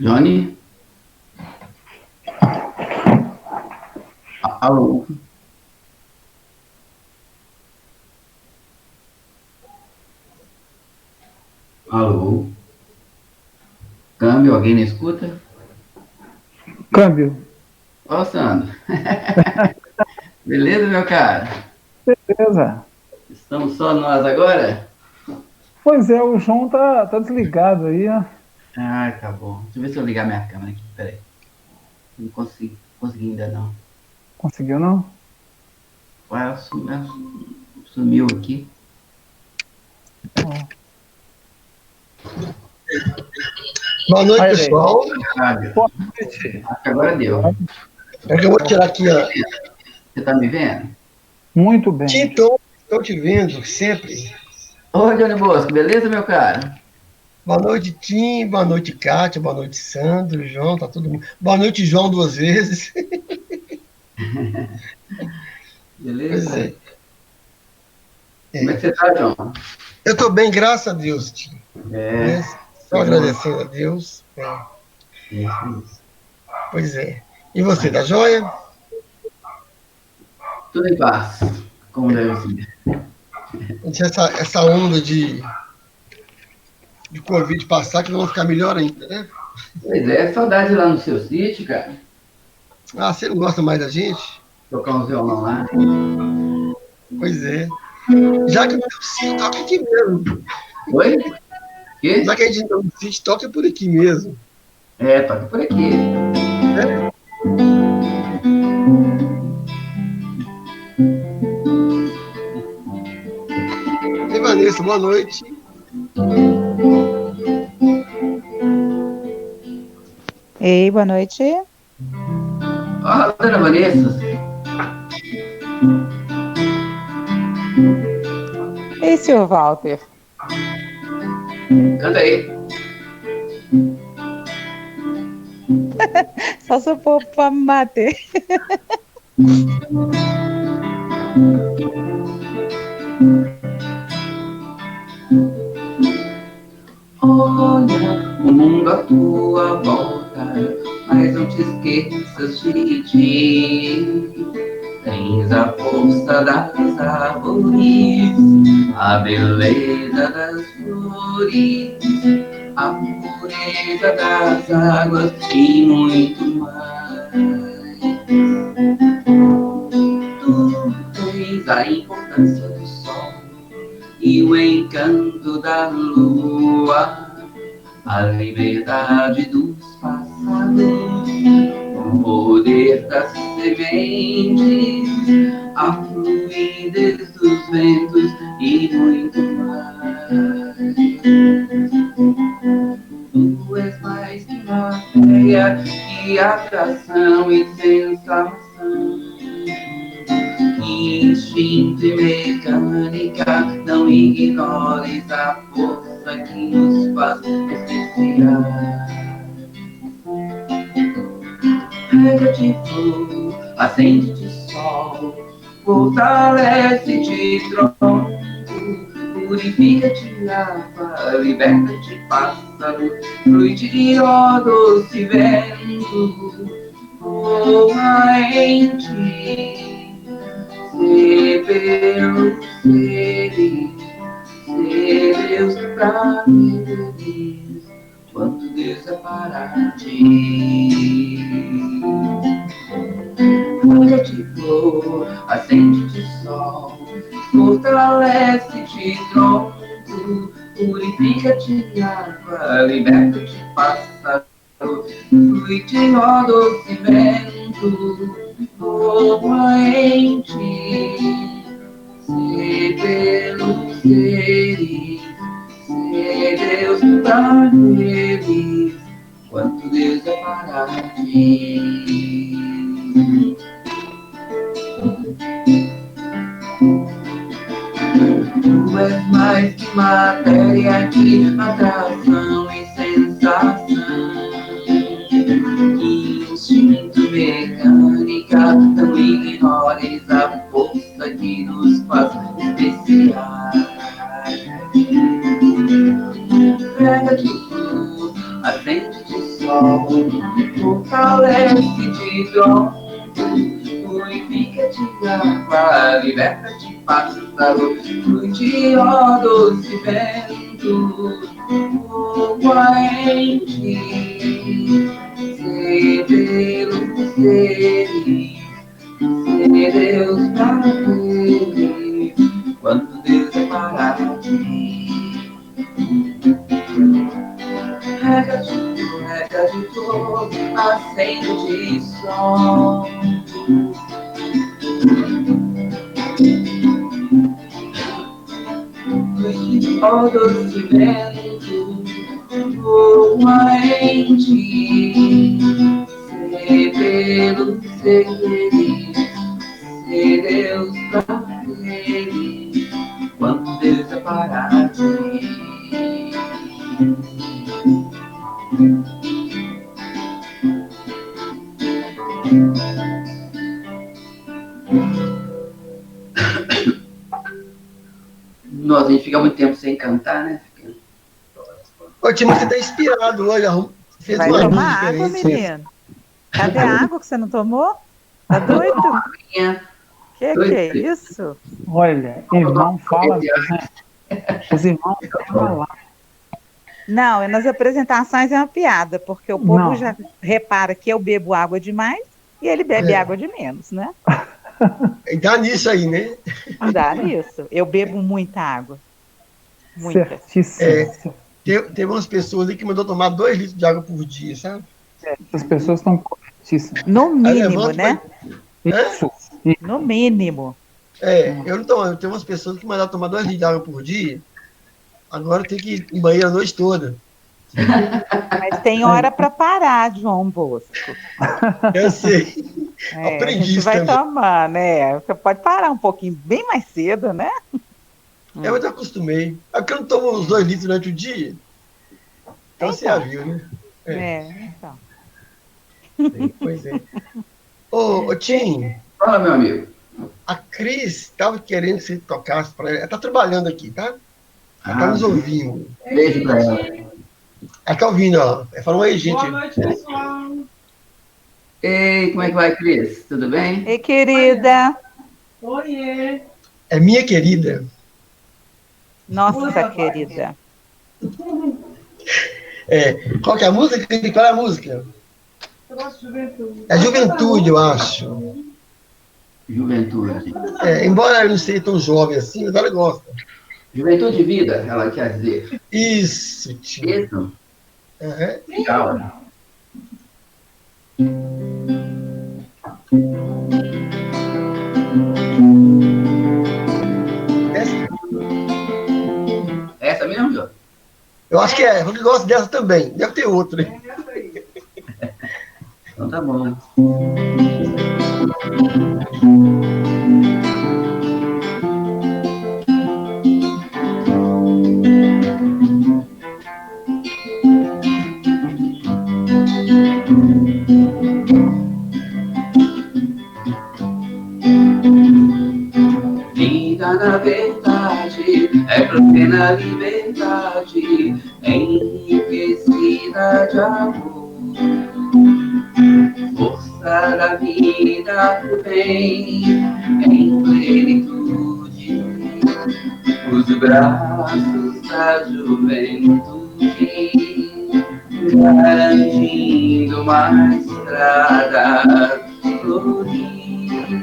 Johnny? Alô? Alô? Câmbio, alguém me escuta? Câmbio. Ó, Sandro. Beleza, meu cara? Beleza. Estamos só nós agora? Pois é, o João tá desligado aí, ó. Ah, tá bom. Deixa eu ver se eu ligar minha câmera aqui. Peraí. Não consegui ainda não. Conseguiu, não? Ué, sumiu aqui. Ó. Boa noite, Aí, pessoal. boa noite. Acho que agora deu. É que eu vou tirar aqui, ó. Você tá me vendo? Muito bem. Estou te vendo sempre. Oi, Johnny Bosco, beleza, meu cara? Boa noite, Tim. Boa noite, Kátia. Boa noite, Sandro, João. Tá todo mundo. Boa noite, João, duas vezes. Pois Beleza? é. Como é que você tá, João? Eu estou bem, graças a Deus, Tim. É, Né? Só agradecendo a Deus. isso. Pois é. E você, tá joia? Tudo em paz, como deve ser. Antes essa onda de Covid passar, que vão ficar melhor ainda, né? Pois é, saudade lá no seu sítio, cara. Ah, você não gosta mais da gente? Tocar uns violão lá. Pois é. Já que não deu sítio, toca aqui mesmo. Oi? Que? Já que a gente não deu sítio, toca por aqui mesmo. É, toca por aqui. E Vanessa, boa noite. Ei, boa noite. Ó, dona Vanessa. Ei, senhor Walter. Canta aí. Só se for pra me bater. Olha o mundo à tua volta, mas não te esqueças de ti. Tens a força das árvores, a beleza das flores, a pureza das águas e muito mais. Tu tens a importância do sol e o encanto da lua, a liberdade dos pássaros, o poder das sementes, a fluidez dos ventos e muito mais. Tu és mais que matéria, que atração e sensação, instinto e mecânica, não ignores a força que nos faz especiais. Rega-te flor, acende-te sol, fortalece-te tronco, purifica-te água, liberta-te pássaro, flui-te ó doce vento, voa em ti, ser pelo seres, ser Deus pra eles, quando Deus é para ti. Muda-te flor, acende-te sol, fortalece-te tronco, purifica-te água, liberta-te pássaro, flui-te ó doce vento, voa em ti, ser pelos seres, ser Deus pra eles, quanto Deus é para ti. Tu és mais que matéria de atração e sensação, instinto mecânica, não ignores a força que nos faz especiais. Pega-te flor, acende-te sol. Fortalece de pronto, purifica-te de água, liberta-te, pássaro, fluide, ó doce vento, voa em ti, ser luz, ser Deus pra ele, quando Deus é para ti. Rega de flor, acende de som. Ó doce vento, voa em ti, ser pelo ser feliz, ser Deus pra ele, quando Deus é para ti. Nossa, a gente fica muito tempo sem cantar, né? Ô, Tim, você tá inspirado hoje. Fez Vai uma tomar água, diferente. menino? Cadê a água que você não tomou? Tá doido? Que é isso? Olha, irmão fala mesmo, né? Os irmãos falam lá. Não, nas apresentações é uma piada, porque o povo Não. já repara que eu bebo água demais e ele bebe É. água de menos, né? E dá nisso aí, né? Dá nisso. Eu bebo muita água. Muita. Certíssimo. Teve umas pessoas aí que mandou tomar 2 litros de água por dia, sabe? As pessoas estão corretíssimas. No Aí mínimo, levanta, né? Isso. No mínimo. Eu não tomo. Tem umas pessoas que mandaram tomar 2 litros de água por dia. Agora tem que ir no banheiro a noite toda. Mas tem hora para parar, João Bosco. Eu sei. É, a Aprendi gente isso vai também. tomar, né? Você pode parar um pouquinho bem mais cedo, né? Eu já acostumei. É porque eu não tomo os 2 litros durante o dia. Então você já viu, né? Então. Pois é. Ô, Tim, Fala, meu amigo. a Cris estava querendo que você tocasse para ela. Ela está trabalhando aqui, tá? Ela está Ah, nos ouvindo. beijo pra ela. Ela está ouvindo, ó. Ela falou, oi, gente. Boa noite, pessoal. Ei, como é que vai, Cris? Tudo bem? Ei, querida. Oiê. É minha querida. Nossa, querida. Qual que é a música? Qual é a música? Eu gosto de juventude. É Juventude, eu acho. Juventude. Embora eu não seja tão jovem assim, mas ela gosta. Juventude de vida, ela quer dizer. Isso, Tim. Isso? Aham. Legal. Essa mesmo, Jô? Eu acho que é. Eu gosto dessa também. Deve ter outra. Hein? Então tá bom. Vida na verdade é plena liberdade, enriquecida de amor. Força da vida do bem, em plenitude, os braços da juventude, garantindo uma estrada florida.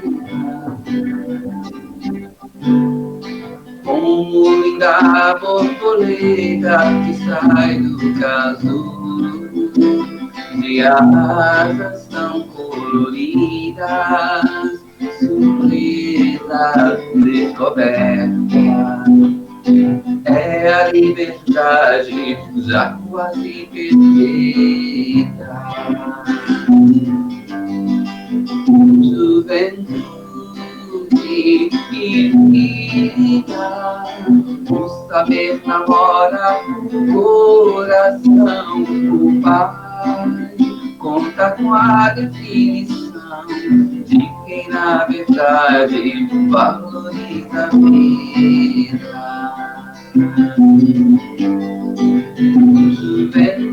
Como linda borboleta que sai do casulo, de asas tão coloridas, surpresa descoberta. É a liberdade já quase perfeita. Juventude infinita, o saber namora o coração. O pai conta com a definição de quem na verdade valoriza a vida.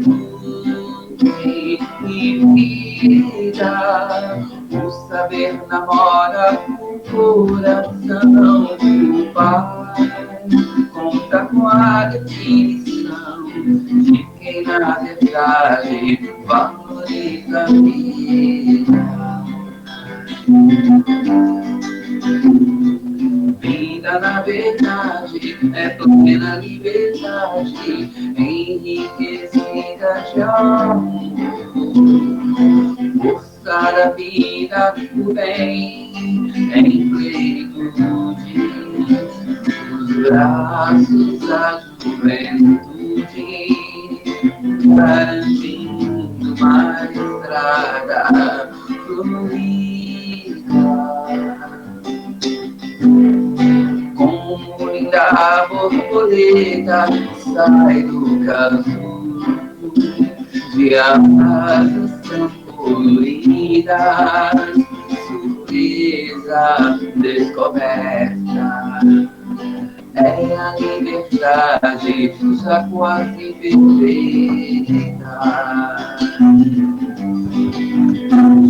Juventude namora o coração do pai. Conta com a definição de quem na verdade valoriza a vida. Vida, na verdade, é plena liberdade, enriquecida de amor. Forçar a vida do bem em plenitude, nos braços da juventude, garantindo uma estrada fluida. Como linda borboleta sai do casulo de asas tão coloridas, surpresa descoberta. É a liberdade já quase perfeita.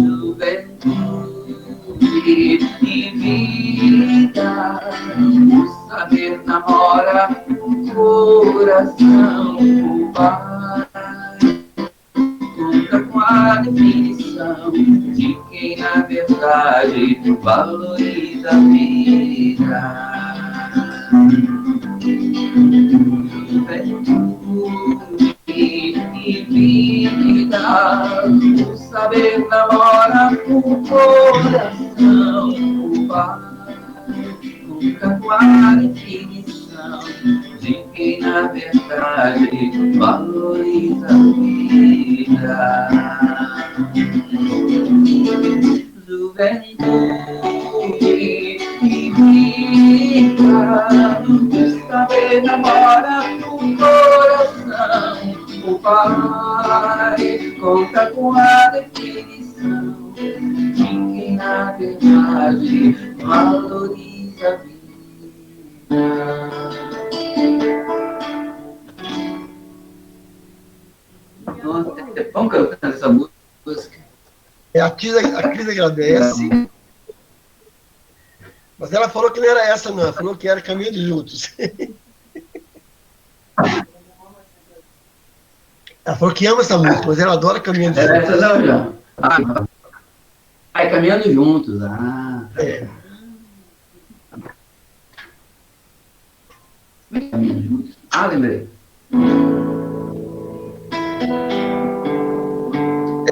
Juventude e vida, o saber namora o coração, o pai. Conta com a definição de quem na verdade valoriza a vida. Juventude e vida, o saber namora o coração, o pai. Conta com a definição de quem na verdade valoriza a vida. Juventude e vida, o saber namora o coração, o pai. Conta com a definição de quem na verdade valoriza a vida. Nossa, é bom cantando essa música. A Cris agradece. Mas ela falou que não era essa, não. Ela falou que era Caminhando Juntos. Ela falou que ama essa música, mas ela adora Caminhando Juntos. Essa não, já. Caminhando Juntos. Ah. É. Caminhando Juntos. Ah, lembrei.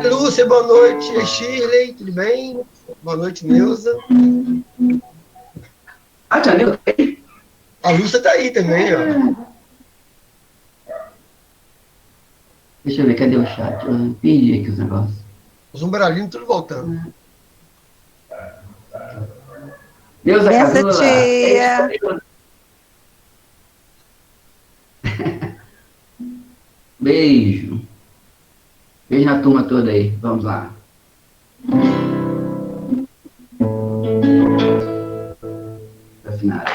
Lúcia, boa noite. Shirley, tudo bem? Boa noite, Neuza. Ah, tia Neuza. A Lúcia tá aí também, ó. Deixa eu ver, cadê o chat? Eu perdi aqui os negócios. Os umbralinos tudo voltando. Neuza Essa Casula. tia. Beijo. Beijo na turma toda aí. Vamos lá. Afinado.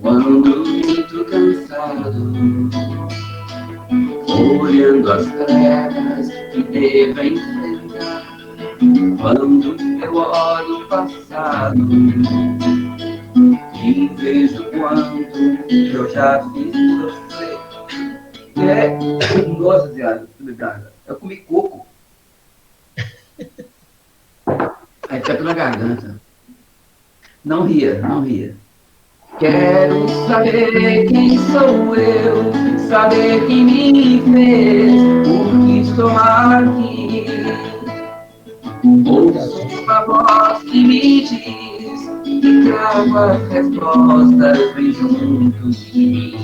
Quando muito cansado, olhando as trevas que devo enfrentar, quando eu olho o passado e vejo quanto eu já fiz sofrer. Nossa senhora, eu comi coco. Aí fica tudo na garganta. Não ria, não ria. Quero saber quem sou eu, saber quem me fez, por que estou aqui. Ouço uma voz que me diz que trago as respostas bem junto de mim.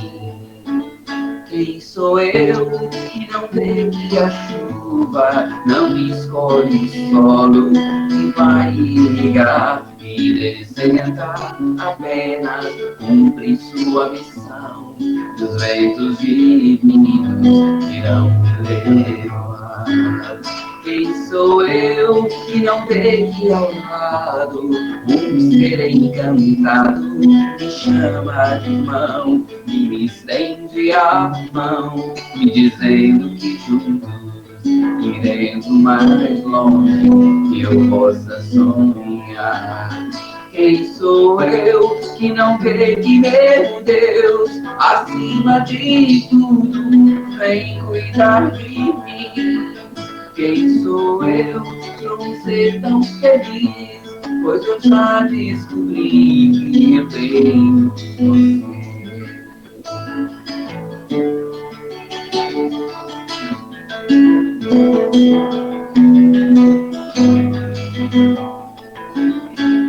Quem sou eu que não vê que a chuva não escolhe o solo que vai irrigar e desenhar apenas cumpre sua missão. E os ventos divinos irão me levar. Quem sou eu que não vê que ao lado um ser encantado me chama de mão e me estende a mão, me dizendo que juntos iremos mais longe que eu possa sonhar. Quem sou eu que não vê que meu Deus, acima de tudo, vem cuidar de mim? Quem sou eu pra um ser tão feliz? Pois eu já descobri que eu tenho você.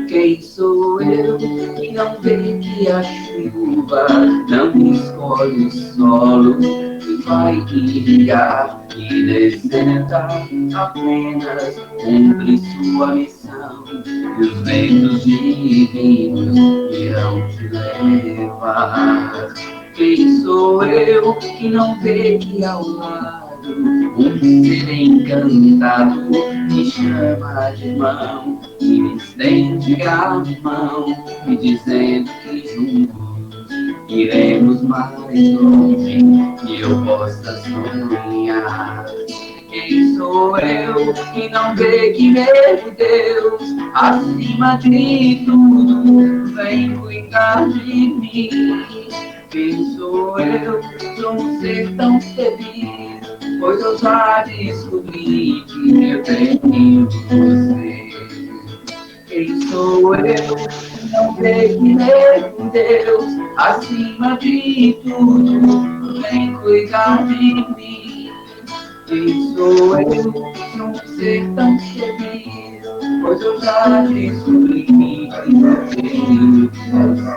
Quem sou eu que não vê que a chuva não escolhe o solo que vai irrigar e desertar, apenas cumpre sua missão e os ventos divinos irão te levar. Quem sou eu que não vê que ao lado um ser encantado me chama de mão e me estende a mão, me dizendo que juntos iremos mais longe que eu possa sonhar. Quem sou eu que não vê que meu Deus, acima de tudo, vem cuidar de mim? Quem sou eu pra um ser tão feliz? Pois eu já descobri que eu tenho você. Quem sou eu que não vê que meu Deus, acima de tudo, vem cuidar de mim? Quem sou eu pra um ser tão feliz? Pois eu já descobri que eu tenho você.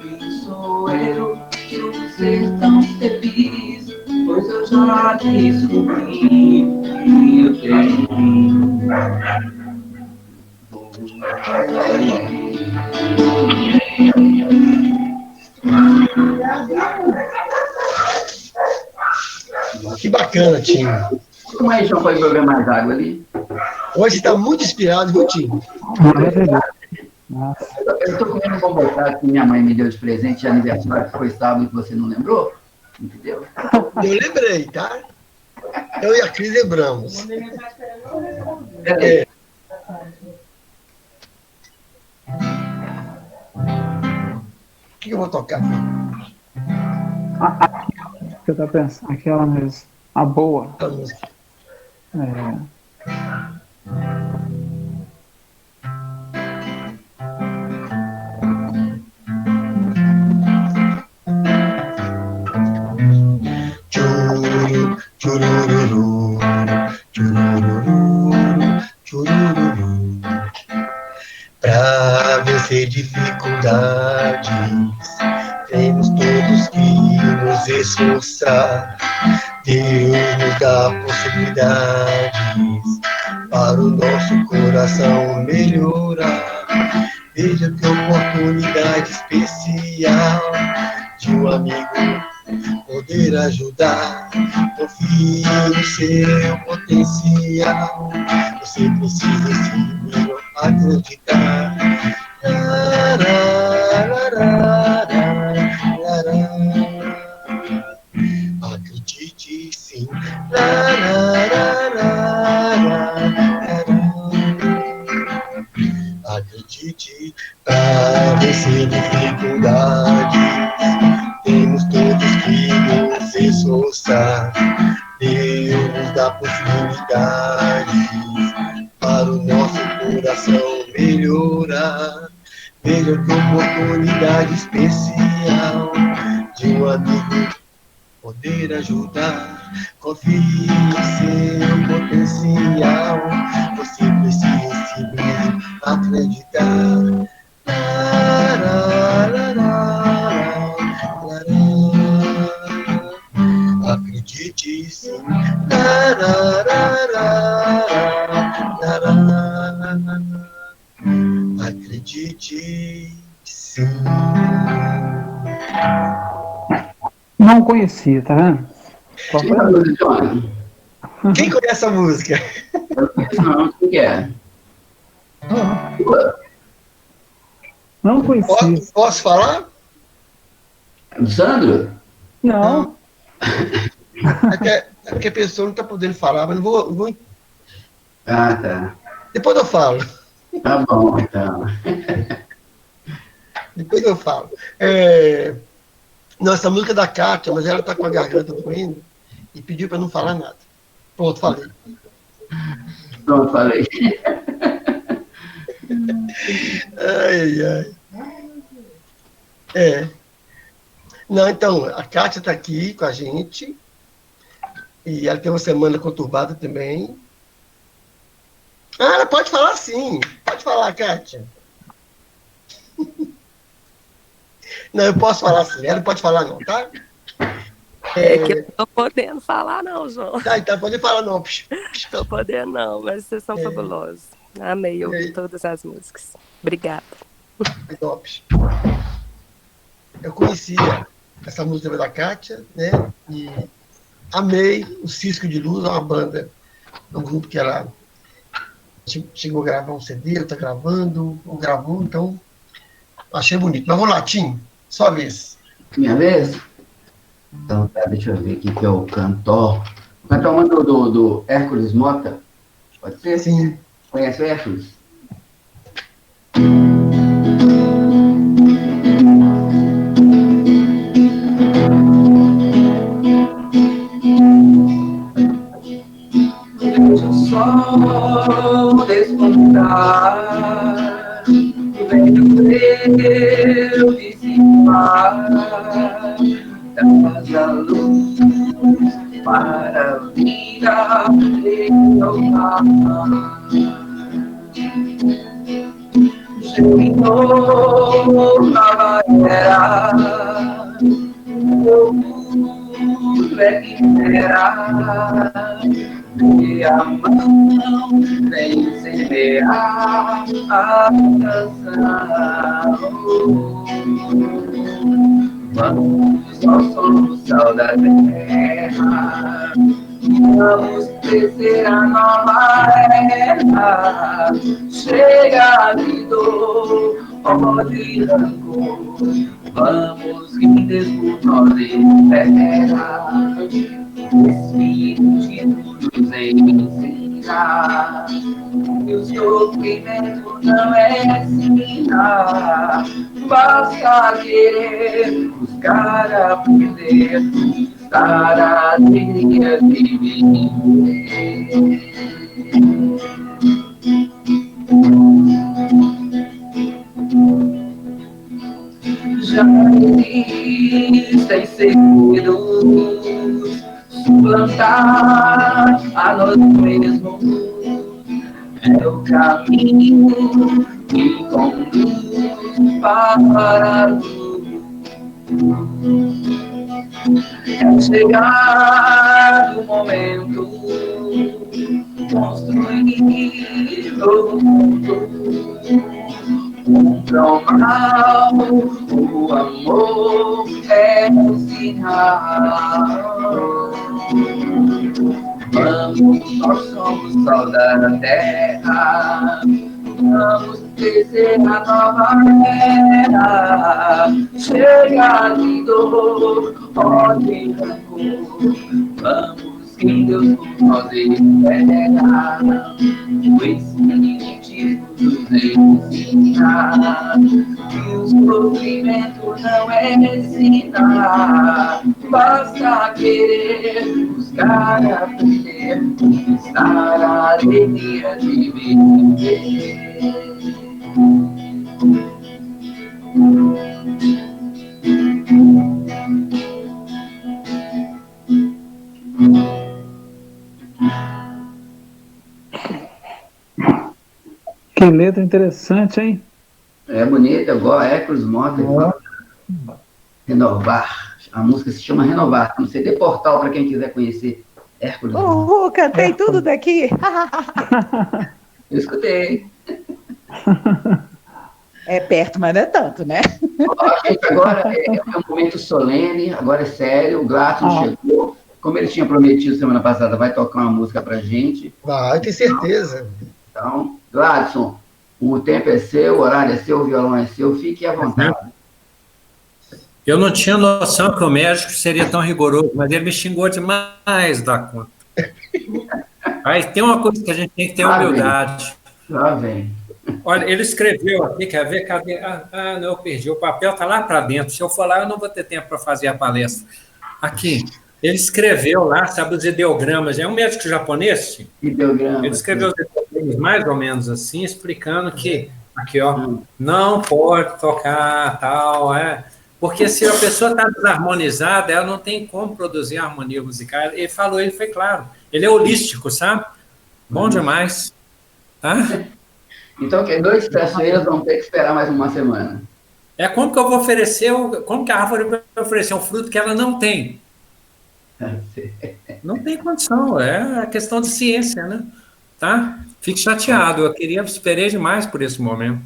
Quem sou eu pra um ser tão feliz? Pois eu já descobri que eu tenho Que bacana, Tim. Como é que não pode beber mais água ali? Hoje está muito inspirado, viu, Tim? Nossa. Eu estou comendo um bombocado que minha mãe me deu de presente de aniversário, que foi sábado, que você não lembrou? Entendeu? Eu lembrei, tá? Eu e a Cris lembramos. É. O que eu vou tocar? Que eu tô pensando, aquela mesmo. A boa. A música. Churururu, churururu, churururu. Pra vencer dificuldades, temos todos que nos esforçar. Deus nos dá possibilidades para o nosso coração melhorar. Veja que oportunidade especial de um amigo poder ajudar. Confie no seu potencial. Você precisa sim acreditar. Acredite sim. Acredite para vencer dificuldades. Temos todos que nos esforçar. Deus nos dá possibilidades para o nosso coração melhorar. Veja que oportunidade especial de um amigo poder ajudar. Confie em seu potencial. Você precisa simplesmente acreditar. Acredite sim. noite, sim. Não conhecia, tá vendo? Qual Quem foi? tá do Johnny? Quem conhece essa música? Não, o que é? Não conhecia. Posso falar? Do Sandro? Não. É porque a pessoa não está podendo falar, mas não vou. Ah, tá. Depois eu falo. Tá bom, então. Depois eu falo. Não, essa música é da Kátia, mas ela está com a garganta doendo e pediu para não falar nada. Pronto, falei. Pronto, falei. Ai, ai. Não, então, a Kátia está aqui com a gente. E ela tem uma semana conturbada também. Ah, ela pode falar sim. Pode falar, Kátia. Não, eu posso falar sim. Ela não pode falar não, tá? É que eu não tô podendo falar, não, João. Tá, então pode falar não. Tô podendo, não, mas vocês são fabulosos. Amei ouvir todas as músicas. Obrigada. Eu conhecia essa música da Kátia, né? E amei o Cisco de Luz, uma banda, um grupo que ela chegou a gravar um CD, tá gravando, ou gravou, então achei bonito. Mas vamos lá, Tim, sua vez. Minha vez? Então tá, deixa eu ver aqui que é o cantor. O cantor mandou do Hércules Mota. Pode ser? Sim. Conhece o Hércules? Deixa o sol despontar, vem o dissipar, traz a luz para a vida renovar. Chegou nova era, o mundo é que será. E a mão vem semear a canção. Vamos, nós somos sal da terra. Vamos crescer a nova era. Chega de dor, ódio e rancor. Vamos rir por nós espera. O Espírito nos ensina que o sofrimento não é ensinar, basta querer buscar aprender, estar a alegria de viver. Já existem segredos, suplantar a nós mesmos é o caminho que conduz para a luz. É chegar o momento, construir novo mundo. Contra o mal, o amor é o sinal. Vamos, nós somos sal da terra. Vamos crescer a nova era. Chega de dor, ódio e rancor. Vamos, que Deus por nós espera. O Espírito nos ensina que o sofrimento não é ensinar, basta querer buscar aprender, estar a alegria de viver. Que letra interessante, hein? É bonita, igual a Hércules Mota. Renovar. A música se chama Renovar. No CD Portal, para quem quiser conhecer Hércules Mota. Cantei tudo daqui. Eu escutei. É perto, mas não é tanto, né? Ó, gente, agora é um momento solene, agora é sério. O Gladson chegou. Como ele tinha prometido semana passada, vai tocar uma música pra gente. Vai, tenho certeza. Então, Gladson, o tempo é seu, o horário é seu, o violão é seu, fique à vontade. Eu não tinha noção que o médico seria tão rigoroso, mas ele me xingou demais da conta. Aí tem uma coisa que a gente tem que ter humildade. Lá vem. Olha, ele escreveu aqui, quer ver? Cadê? Não, eu perdi. O papel está lá para dentro. Se eu for lá, eu não vou ter tempo para fazer a palestra. Aqui. Ele escreveu lá, sabe, os ideogramas. É um médico japonês? Ideograma. Ele escreveu os ideogramas mais ou menos assim, explicando que, aqui, ó, não pode tocar, tal, porque se a pessoa está desarmonizada, ela não tem como produzir harmonia musical. Ele falou, ele foi claro. Ele é holístico, sabe? Bom demais. Tá? Então, que 2 terças-feiras vão ter que esperar mais uma semana. É como que eu vou oferecer, como que a árvore vai oferecer um fruto que ela não tem? Não tem condição, é questão de ciência, né? Tá? Fique chateado, esperei demais por esse momento.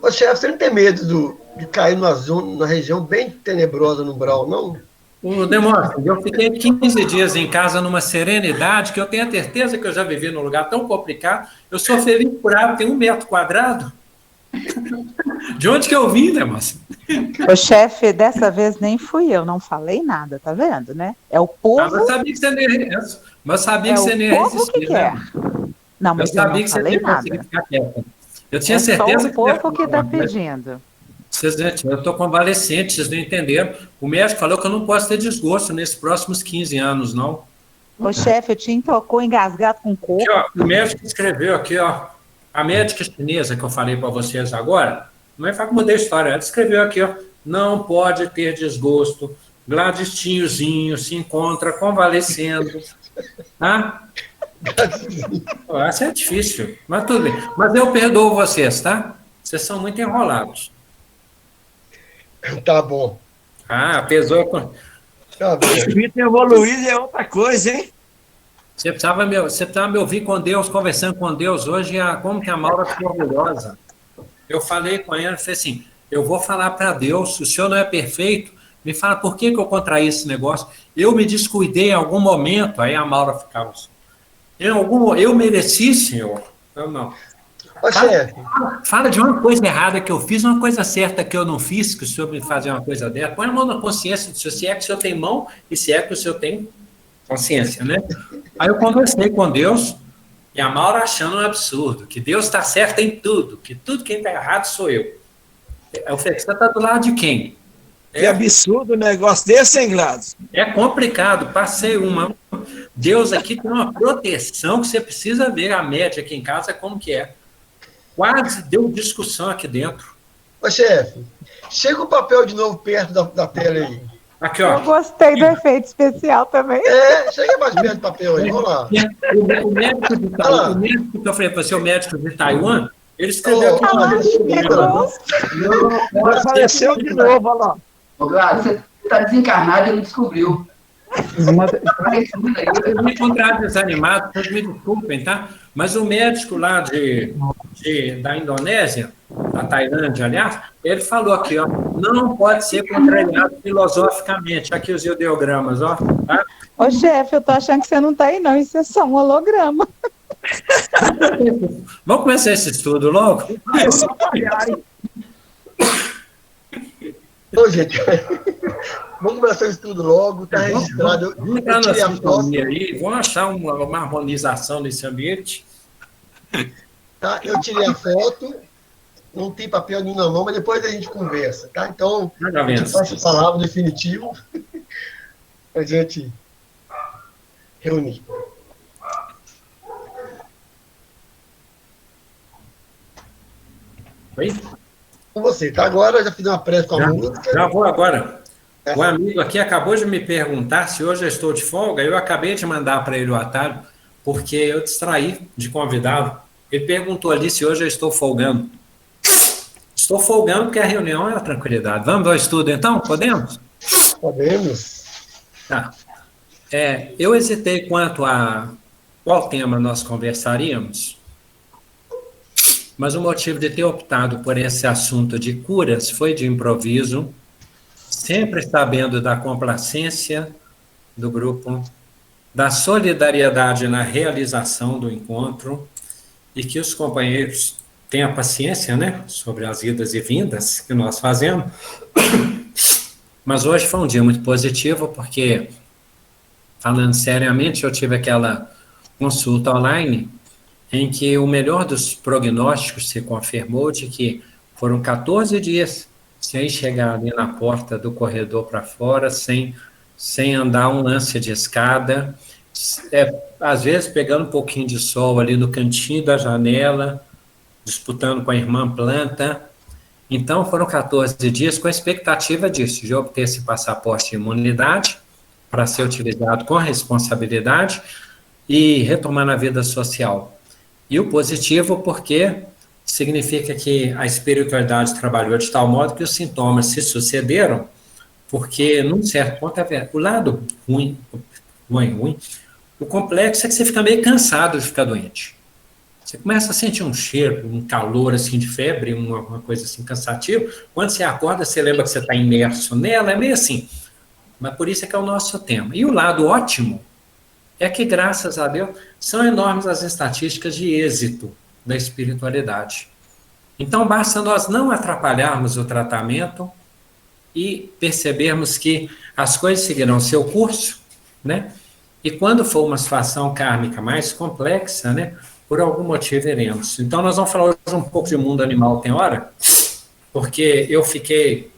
Ô, chefe, você não tem medo de cair numa região bem tenebrosa no Brau, não? O Demóstenes, eu fiquei 15 dias em casa numa serenidade que eu tenho a certeza que eu já vivi num lugar tão complicado. Eu sou feliz por água, tem 1 metro quadrado. De onde que eu vim, Demóstenes? O chefe, dessa vez nem fui eu, não falei nada, tá vendo, né? É o povo. Mas sabia que você nem resistir. Mas sabia que você nem resistir, né? Não, mas eu sabia que você nem conseguia ficar quieta. Eu tinha certeza que... É o povo que está pedindo. Eu estou convalescente, vocês não entenderam. O médico falou que eu não posso ter desgosto nesses próximos 15 anos, não. Ô, chefe, eu te entocou engasgado com coco. Aqui, ó, o médico escreveu aqui, ó, a médica chinesa que eu falei para vocês agora, não é para mudar a história, ela escreveu aqui, ó, não pode ter desgosto, Gladistinhozinho se encontra convalescendo, tá? Essa é difícil, mas tudo bem. Mas eu perdoo vocês, tá? Vocês são muito enrolados. Tá bom. Pesou. Tá bom. O espírito evoluído é outra coisa, hein? Você precisava me ouvir com Deus, conversando com Deus hoje, como que a Maura ficou orgulhosa. Eu falei com ela, falei assim, eu vou falar para Deus, se o senhor não é perfeito, me fala por que eu contraí esse negócio. Eu me descuidei em algum momento, aí a Maura ficava assim, eu mereci, senhor? Eu não. Ô, chefe. Fala de uma coisa errada que eu fiz, uma coisa certa que eu não fiz, que o senhor me fazer uma coisa dessa. Põe a mão na consciência do senhor, se é que o senhor tem mão e se é que o senhor tem consciência, né? Aí eu conversei com Deus e a Maura achando um absurdo, que Deus está certo em tudo, que tudo quem está errado sou eu. Eu falei, você está do lado de quem? Que absurdo um negócio desse, hein, Gladys? É complicado, passei uma. Deus aqui tem uma proteção que você precisa ver a média aqui em casa, como que é. Quase deu discussão aqui dentro. Ô, chefe, chega o papel de novo perto da tela aí. Aqui, ó. Eu gostei do efeito especial também. Chega mais perto do papel aí, vamos lá. O médico de Taiwan, o médico que eu falei para você, o médico de Taiwan, ele escreveu aqui. Apareceu de novo, olha lá. Ô, Gladys, você está desencarnado e não descobriu. Eu me encontrar desanimado, vocês me desculpem, tá? Mas o médico lá da Indonésia, da Tailândia, aliás, ele falou aqui, ó, não pode ser contrariado filosoficamente. Aqui os ideogramas, ó. Tá? Ô, chefe, eu tô achando que você não tá aí, não. Isso é só um holograma. Vamos começar esse estudo logo? Ô, gente, vamos começar isso tudo logo, tá registrado. Vamos entrar na sintonia aí, vamos achar uma harmonização nesse ambiente. Tá, eu tirei a foto, não tem papel nenhum na mão, mas depois a gente conversa, tá? Então, a gente passa a palavra definitivo pra gente reunir. Oi? Com você, tá? Agora eu já fiz uma prece com a música. Já vou agora. O amigo aqui acabou de me perguntar se hoje eu estou de folga. Eu acabei de mandar para ele o atalho, porque eu distraí de convidado. Ele perguntou ali se hoje eu estou folgando. Estou folgando porque a reunião é a tranquilidade. Vamos ao estudo então? Podemos? Podemos. Tá. Eu hesitei quanto a qual tema nós conversaríamos. Mas o motivo de ter optado por esse assunto de curas foi de improviso, sempre sabendo da complacência do grupo, da solidariedade na realização do encontro, e que os companheiros tenham paciência, né, sobre as idas e vindas que nós fazemos. Mas hoje foi um dia muito positivo, porque, falando seriamente, eu tive aquela consulta online em que o melhor dos prognósticos se confirmou de que foram 14 dias sem chegar ali na porta do corredor para fora, sem andar um lance de escada, às vezes pegando um pouquinho de sol ali no cantinho da janela, disputando com a irmã planta. Então foram 14 dias com a expectativa disso, de obter esse passaporte de imunidade para ser utilizado com responsabilidade e retomar na vida social. E o positivo porque significa que a espiritualidade trabalhou de tal modo que os sintomas se sucederam, porque, num certo ponto, o lado ruim, o complexo é que você fica meio cansado de ficar doente. Você começa a sentir um cheiro, um calor assim de febre, uma coisa assim cansativa. Quando você acorda, você lembra que você está imerso nela, é meio assim. Mas por isso é que é o nosso tema. E o lado ótimo é que, graças a Deus, são enormes as estatísticas de êxito da espiritualidade. Então, basta nós não atrapalharmos o tratamento e percebermos que as coisas seguirão seu curso, né? E quando for uma situação kármica mais complexa, né, por algum motivo iremos. Então, nós vamos falar hoje um pouco de mundo animal, tem hora? Porque eu fiquei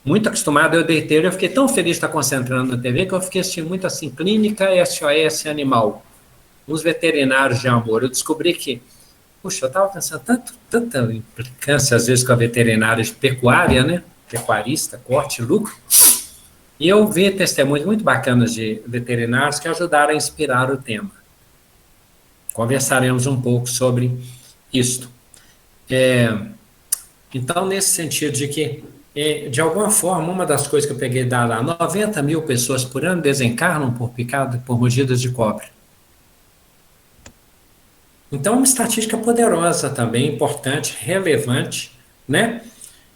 muito acostumado, eu deitei, eu fiquei tão feliz de estar concentrando na TV, que eu fiquei assistindo muito assim, Clínica SOS Animal, os veterinários de amor. Eu descobri que, puxa, eu estava pensando tanta implicância, às vezes, com a veterinária de pecuária, né? Pecuarista, corte, lucro. E eu vi testemunhos muito bacanas de veterinários que ajudaram a inspirar o tema. Conversaremos um pouco sobre isto. Então, nesse sentido de que, de alguma forma, uma das coisas que eu peguei da lá, 90 mil pessoas por ano desencarnam por picada, por mordidas de cobra. Então, uma estatística poderosa também, importante, relevante, né?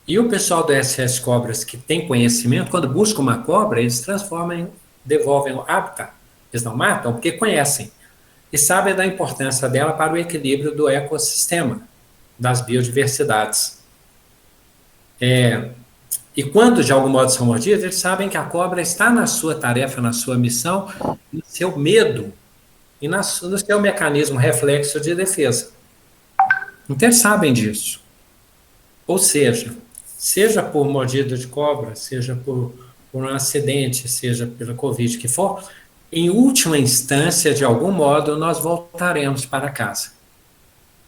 E o pessoal do SS Cobras que tem conhecimento, quando busca uma cobra, eles transformam, devolvem o hábitat. Eles não matam porque conhecem. E sabem da importância dela para o equilíbrio do ecossistema, das biodiversidades. E quando, de algum modo, são mordidos, eles sabem que a cobra está na sua tarefa, na sua missão, no seu medo e no seu mecanismo reflexo de defesa. Então, eles sabem disso. Ou seja por mordida de cobra, seja por um acidente, seja pela Covid, que for, em última instância, de algum modo, nós voltaremos para casa.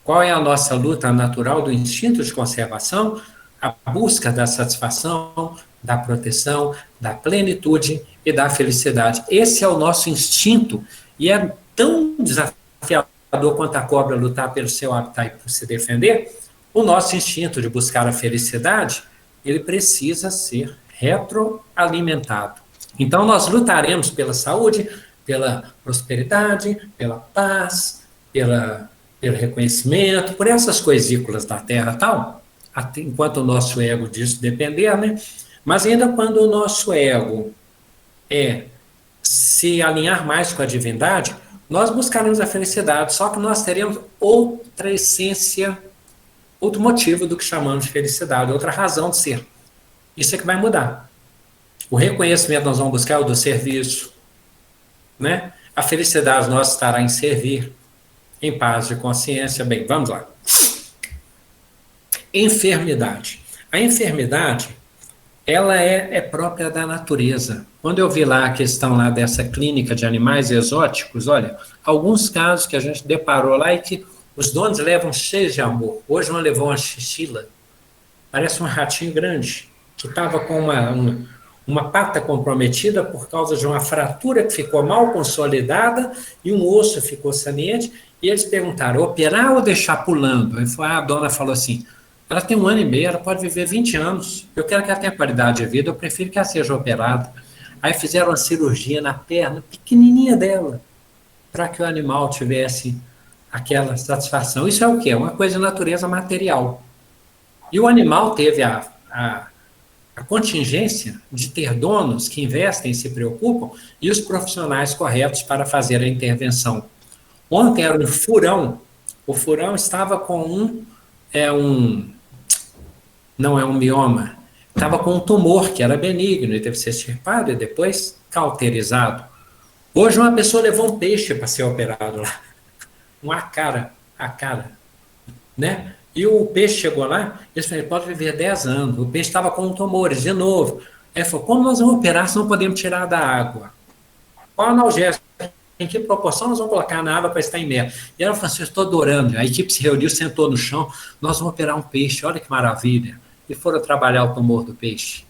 Qual é a nossa luta natural do instinto de conservação? A busca da satisfação, da proteção, da plenitude e da felicidade. Esse é o nosso instinto e é tão desafiador quanto a cobra lutar pelo seu habitat e por se defender. O nosso instinto de buscar a felicidade, ele precisa ser retroalimentado. Então, nós lutaremos pela saúde, pela prosperidade, pela paz, pelo reconhecimento, por essas coisículas da Terra e tal, enquanto o nosso ego disso depender, né? Mas ainda quando o nosso ego se alinhar mais com a divindade, nós buscaremos a felicidade, só que nós teremos outra essência, outro motivo do que chamamos de felicidade, outra razão de ser. Isso é que vai mudar. O reconhecimento nós vamos buscar o do serviço, né? A felicidade nossa estará em servir, em paz de consciência. Bem, vamos lá. Enfermidade. A enfermidade, ela é própria da natureza. Quando eu vi lá a questão lá dessa clínica de animais exóticos, olha, alguns casos que a gente deparou lá e que os donos levam cheios de amor. Hoje uma levou uma chinchila, parece um ratinho grande, que estava com uma pata comprometida por causa de uma fratura que ficou mal consolidada e um osso ficou saliente, e eles perguntaram, operar ou deixar pulando? A dona falou assim, ela tem 1 ano e meio, ela pode viver 20 anos, eu quero que ela tenha qualidade de vida, eu prefiro que ela seja operada. Aí fizeram uma cirurgia na perna pequenininha dela, para que o animal tivesse aquela satisfação. Isso é o quê? É uma coisa de natureza material. E o animal teve a contingência de ter donos que investem e se preocupam e os profissionais corretos para fazer a intervenção. Ontem era um furão, o furão estava com não é um mioma, estava com um tumor que era benigno e teve que ser extirpado e depois cauterizado. Hoje uma pessoa levou um peixe para ser operado lá, um acara, né? E o peixe chegou lá, eles falaram, ele pode viver 10 anos, o peixe estava com tumores, de novo. Aí ele falou, como nós vamos operar se não podemos tirar da água? Qual analgésico? Em que proporção nós vamos colocar na água para estar em média? E ela falou assim, eu estou adorando. A equipe se reuniu, sentou no chão, nós vamos operar um peixe, olha que maravilha. E foram trabalhar o tumor do peixe.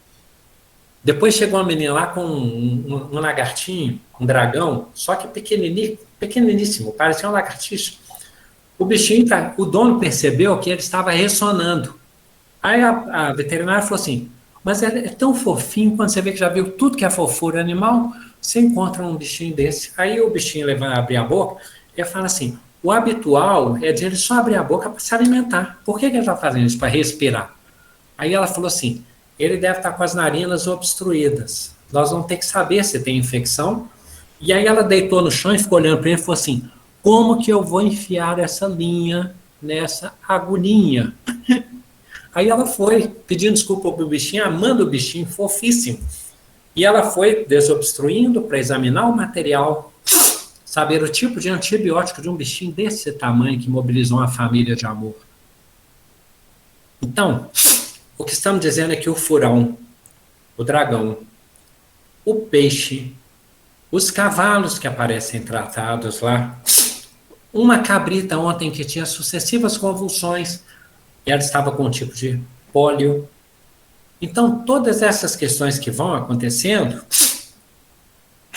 Depois chegou uma menina lá com um lagartinho, um dragão, só que pequeniníssimo, parecia um lagartixa. O bichinho, o dono percebeu que ele estava ressonando. Aí a veterinária falou assim, mas é tão fofinho, quando você vê que já viu tudo que é fofura animal, você encontra um bichinho desse. Aí o bichinho abrir a boca e fala assim, o habitual é de ele só abrir a boca para se alimentar. Por que ele está fazendo isso? Para respirar. Aí ela falou assim, ele deve estar com as narinas obstruídas. Nós vamos ter que saber se tem infecção. E aí ela deitou no chão e ficou olhando para ele e falou assim, como que eu vou enfiar essa linha nessa agulhinha? Aí ela foi pedindo desculpa para o bichinho, amando o bichinho, fofíssimo. E ela foi desobstruindo para examinar o material, saber o tipo de antibiótico de um bichinho desse tamanho que mobilizou uma família de amor. Então, o que estamos dizendo é que o furão, o dragão, o peixe, os cavalos que aparecem tratados lá, uma cabrita ontem que tinha sucessivas convulsões, ela estava com um tipo de pólio. Então, todas essas questões que vão acontecendo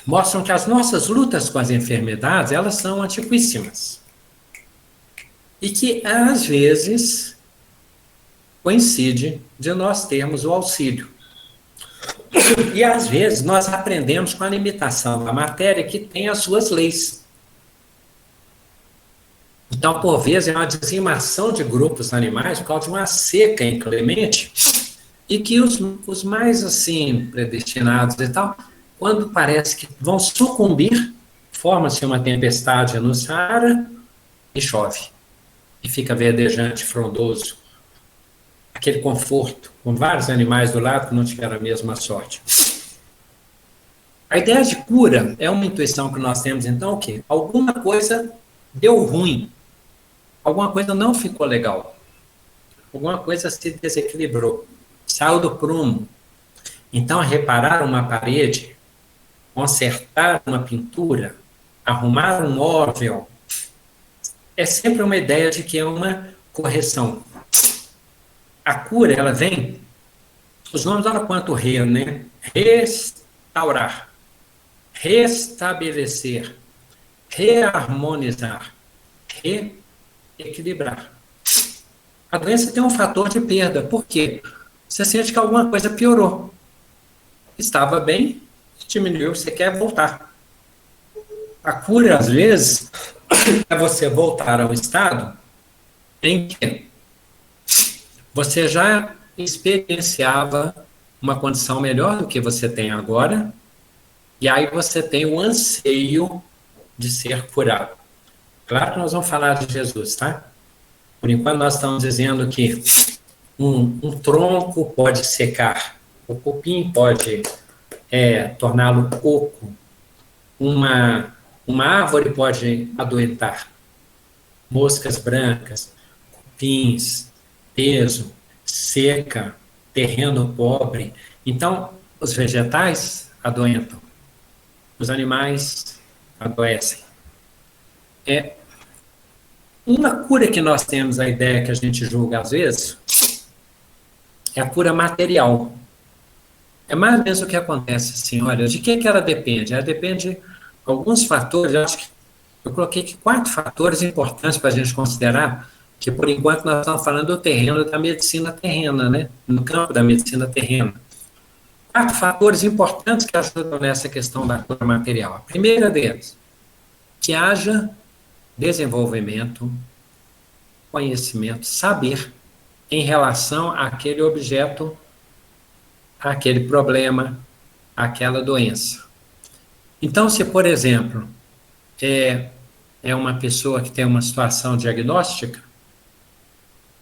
mostram que as nossas lutas com as enfermidades, elas são antiquíssimas. E que, às vezes, coincide de nós termos o auxílio. E, às vezes, nós aprendemos com a limitação da matéria que tem as suas leis. Então, por vezes, é uma dizimação de grupos animais por causa de uma seca inclemente e que os mais, assim, predestinados e tal, quando parece que vão sucumbir, forma-se uma tempestade no Saara e chove. E fica verdejante, frondoso. Aquele conforto, com vários animais do lado que não tiveram a mesma sorte. A ideia de cura é uma intuição que nós temos, então, o quê? Alguma coisa deu ruim. Alguma coisa não ficou legal. Alguma coisa se desequilibrou. Saiu do prumo. Então, reparar uma parede, consertar uma pintura, arrumar um móvel, é sempre uma ideia de que é uma correção. A cura, ela vem, os nomes, olha quanto re, né? Restaurar, restabelecer, reharmonizar, reequilibrar. A doença tem um fator de perda. Por quê? Você sente que alguma coisa piorou. Estava bem, diminuiu, você quer voltar. A cura, às vezes, é você voltar a um estado em que você já experienciava uma condição melhor do que você tem agora, e aí você tem o anseio de ser curado. Claro que nós vamos falar de Jesus, tá? Por enquanto nós estamos dizendo que um tronco pode secar, o cupim pode torná-lo oco, uma árvore pode adoentar, moscas brancas, cupins, peso, seca, terreno pobre. Então, os vegetais adoentam, os animais adoecem. Uma cura que nós temos, a ideia que a gente julga às vezes, é a cura material. É mais ou menos o que acontece assim, olha, de que ela depende? Ela depende de alguns fatores, eu acho que eu coloquei aqui 4 fatores importantes para a gente considerar, que por enquanto nós estamos falando do terreno da medicina terrena, né? No campo da medicina terrena. 4 fatores importantes que ajudam nessa questão da cura material. A primeira deles, que haja desenvolvimento, conhecimento, saber em relação àquele objeto, àquele problema, àquela doença. Então, se, por exemplo, é uma pessoa que tem uma situação diagnóstica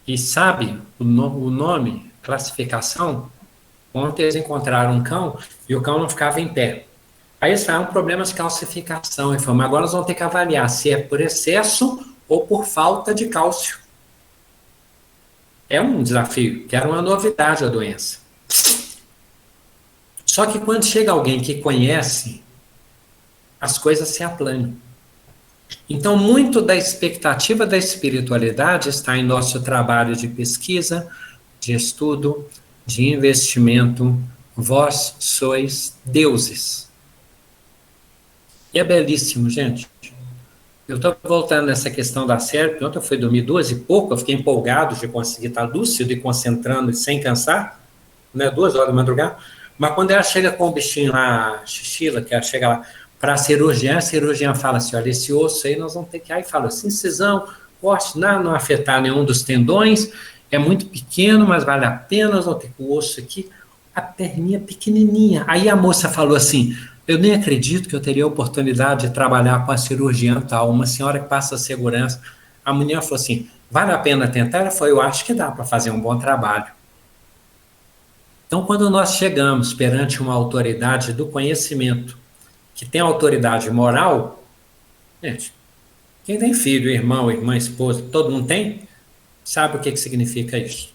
e sabe o nome, classificação, ontem eles encontraram um cão e o cão não ficava em pé. Aí eles falaram, um problema de calcificação. Ele falou, mas agora nós vamos ter que avaliar se é por excesso ou por falta de cálcio. É um desafio, que era uma novidade a doença. Só que quando chega alguém que conhece, as coisas se aplanam. Então, muito da expectativa da espiritualidade está em nosso trabalho de pesquisa, de estudo, de investimento. Vós sois deuses. E é belíssimo, gente. Eu estou voltando nessa questão da série, porque ontem eu fui dormir 2h pouco, eu fiquei empolgado de conseguir estar lúcido e concentrando sem cansar, né, 2 horas da madrugada, mas quando ela chega com o bichinho lá, Xixila, que ela chega lá para a cirurgiã fala assim, olha, esse osso aí nós vamos ter que... Aí fala assim, incisão, corte, não afetar nenhum dos tendões, é muito pequeno, mas vale a pena, nós vamos ter que o osso aqui, a perninha pequenininha. Aí a moça falou assim, eu nem acredito que eu teria a oportunidade de trabalhar com a cirurgiã tal, uma senhora que passa segurança. A mulher falou assim, vale a pena tentar? Ela falou, eu acho que dá para fazer um bom trabalho. Então, quando nós chegamos perante uma autoridade do conhecimento, que tem autoridade moral, gente, quem tem filho, irmão, irmã, esposa, todo mundo tem, sabe o que significa isso.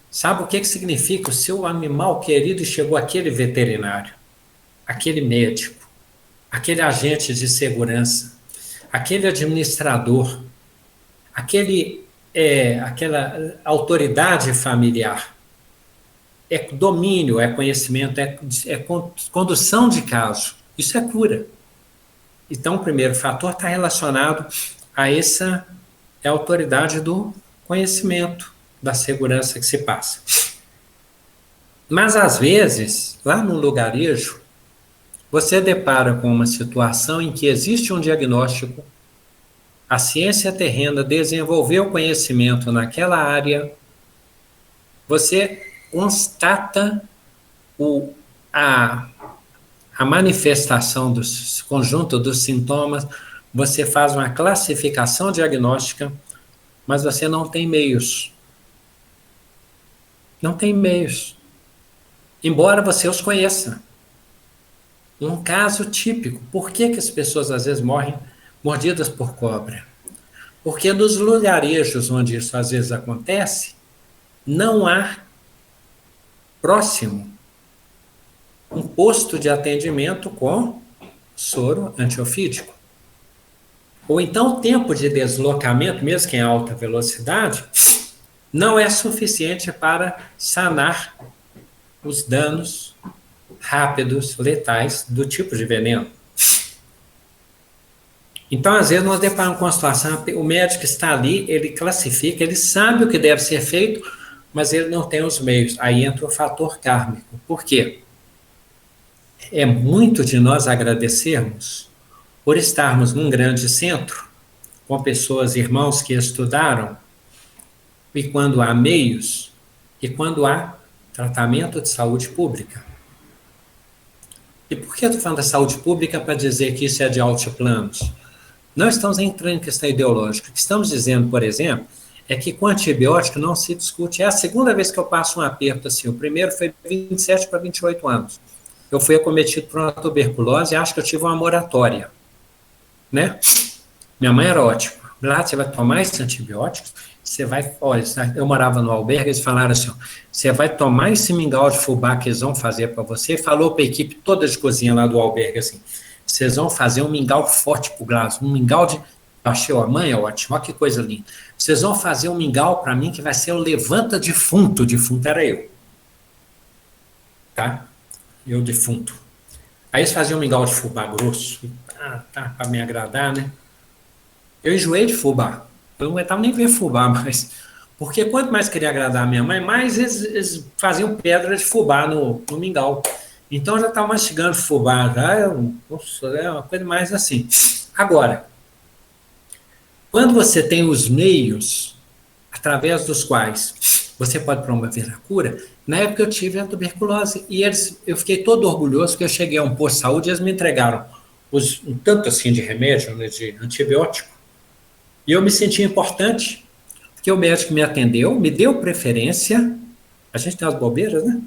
Sabe o que significa o seu animal querido e chegou aquele veterinário, aquele médico, aquele agente de segurança, aquele administrador, aquela autoridade familiar. É domínio, é conhecimento, é condução de caso. Isso é cura. Então, o primeiro fator está relacionado a essa autoridade do conhecimento, da segurança que se passa. Mas, às vezes, lá no lugarejo, você depara com uma situação em que existe um diagnóstico, a ciência terrena desenvolveu conhecimento naquela área, você constata a manifestação do conjunto dos sintomas, você faz uma classificação diagnóstica, mas você não tem meios. Não tem meios. Embora você os conheça. Um caso típico. Por que as pessoas às vezes morrem mordidas por cobra? Porque nos lugarejos onde isso às vezes acontece, não há próximo um posto de atendimento com soro antiofídico. Ou então o tempo de deslocamento, mesmo que em alta velocidade, não é suficiente para sanar os danos rápidos, letais, do tipo de veneno. Então, às vezes, nós deparamos com uma situação, o médico está ali, ele classifica, ele sabe o que deve ser feito, mas ele não tem os meios. Aí entra o fator kármico. Por quê? É muito de nós agradecermos por estarmos num grande centro, com pessoas, irmãos que estudaram, e quando há meios, e quando há tratamento de saúde pública. E por que eu estou falando da saúde pública para dizer que isso é de altiplanos? Não estamos entrando em questão ideológica. O que estamos dizendo, por exemplo, é que com antibiótico não se discute. É a segunda vez que eu passo um aperto assim. O primeiro foi 27 para 28 anos. Eu fui acometido por uma tuberculose e acho que eu tive uma moratória. Né? Minha mãe era ótima. Lá você vai tomar esses antibióticos, você vai... Olha, eu morava no albergue, eles falaram assim, você vai tomar esse mingau de fubá que eles vão fazer para você. Falou para a equipe toda de cozinha lá do albergue assim, vocês vão fazer um mingau forte pro Glaso, um mingau de... Achei, a mãe é ótima, olha que coisa linda. Vocês vão fazer um mingau para mim que vai ser o levanta defunto. Defunto era eu. Tá? Eu defunto. Aí eles faziam um mingau de fubá grosso. Tá, para me agradar, né? Eu enjoei de fubá. Eu não aguentava nem ver fubá, mas... Porque quanto mais queria agradar a minha mãe, mais eles faziam pedra de fubá no mingau. Então eu já estava mastigando fubá. Nossa, é uma coisa mais assim. Agora, Quando você tem os meios através dos quais você pode promover a cura, na época eu tive a tuberculose e eu fiquei todo orgulhoso porque eu cheguei a um posto de saúde e eles me entregaram um tanto assim de remédio, né, de antibiótico, e eu me senti importante, porque o médico me atendeu, me deu preferência, a gente tem as bobeiras, né?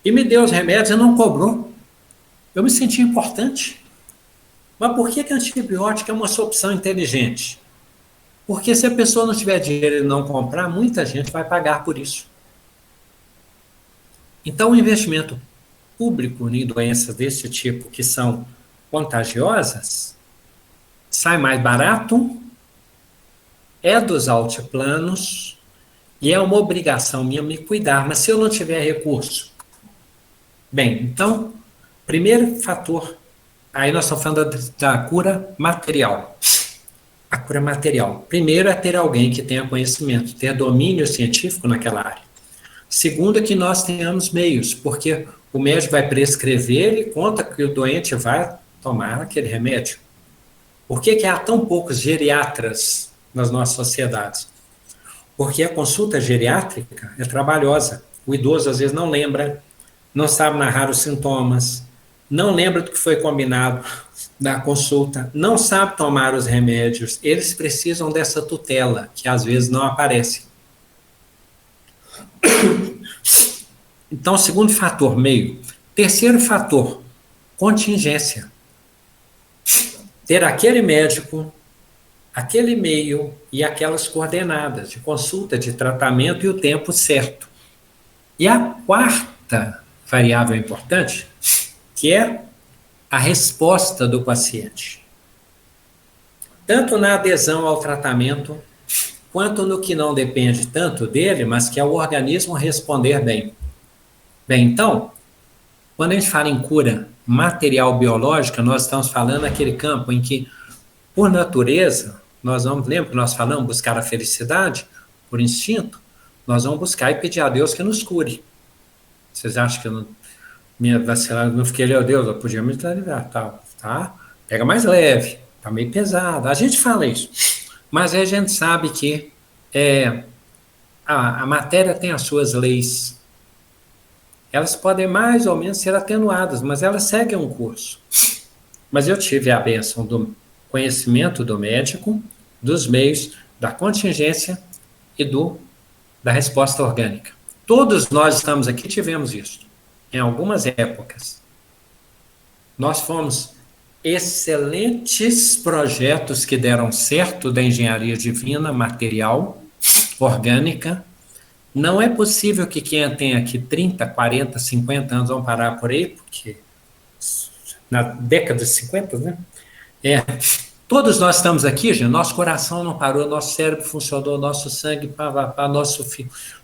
E me deu os remédios e não cobrou. Eu me senti importante. Mas por que antibiótico é uma sua opção inteligente? Porque se a pessoa não tiver dinheiro e não comprar, muita gente vai pagar por isso. Então, o investimento público em doenças desse tipo, que são contagiosas, sai mais barato, é dos altiplanos e é uma obrigação minha me cuidar. Mas se eu não tiver recurso? Bem, então, primeiro fator, aí nós estamos falando da cura material. A cura material. Primeiro é ter alguém que tenha conhecimento, tenha domínio científico naquela área. Segundo é que nós tenhamos meios, porque o médico vai prescrever e conta que o doente vai tomar aquele remédio. Por que há tão poucos geriatras nas nossas sociedades? Porque a consulta geriátrica é trabalhosa. O idoso às vezes não lembra, não sabe narrar os sintomas, não lembra do que foi combinado na consulta, não sabe tomar os remédios. Eles precisam dessa tutela, que às vezes não aparece. Então, segundo fator, meio. Terceiro fator, contingência. Ter aquele médico, aquele meio e aquelas coordenadas de consulta, de tratamento e o tempo certo. E a quarta variável importante, que é a resposta do paciente. Tanto na adesão ao tratamento, quanto no que não depende tanto dele, mas que é o organismo responder bem. Bem, então, quando a gente fala em cura material biológica, nós estamos falando naquele campo em que, por natureza, nós vamos, lembra que nós falamos buscar a felicidade, por instinto, nós vamos buscar e pedir a Deus que nos cure. Vocês acham que eu não, minha vacilada, não fiquei, meu Deus, eu podia me livrar, tá? Pega mais leve, tá meio pesado. A gente fala isso, mas aí a gente sabe que a matéria tem as suas leis. Elas podem mais ou menos ser atenuadas, mas elas seguem um curso. Mas eu tive a bênção do conhecimento do médico, dos meios, da contingência e da resposta orgânica. Todos nós estamos aqui tivemos isso, em algumas épocas. Nós fomos excelentes projetos que deram certo da engenharia divina, material, orgânica. Não é possível que quem tem aqui 30, 40, 50 anos vão parar por aí, porque na década de 50, né? Todos nós estamos aqui, gente, nosso coração não parou, nosso cérebro funcionou, nosso sangue,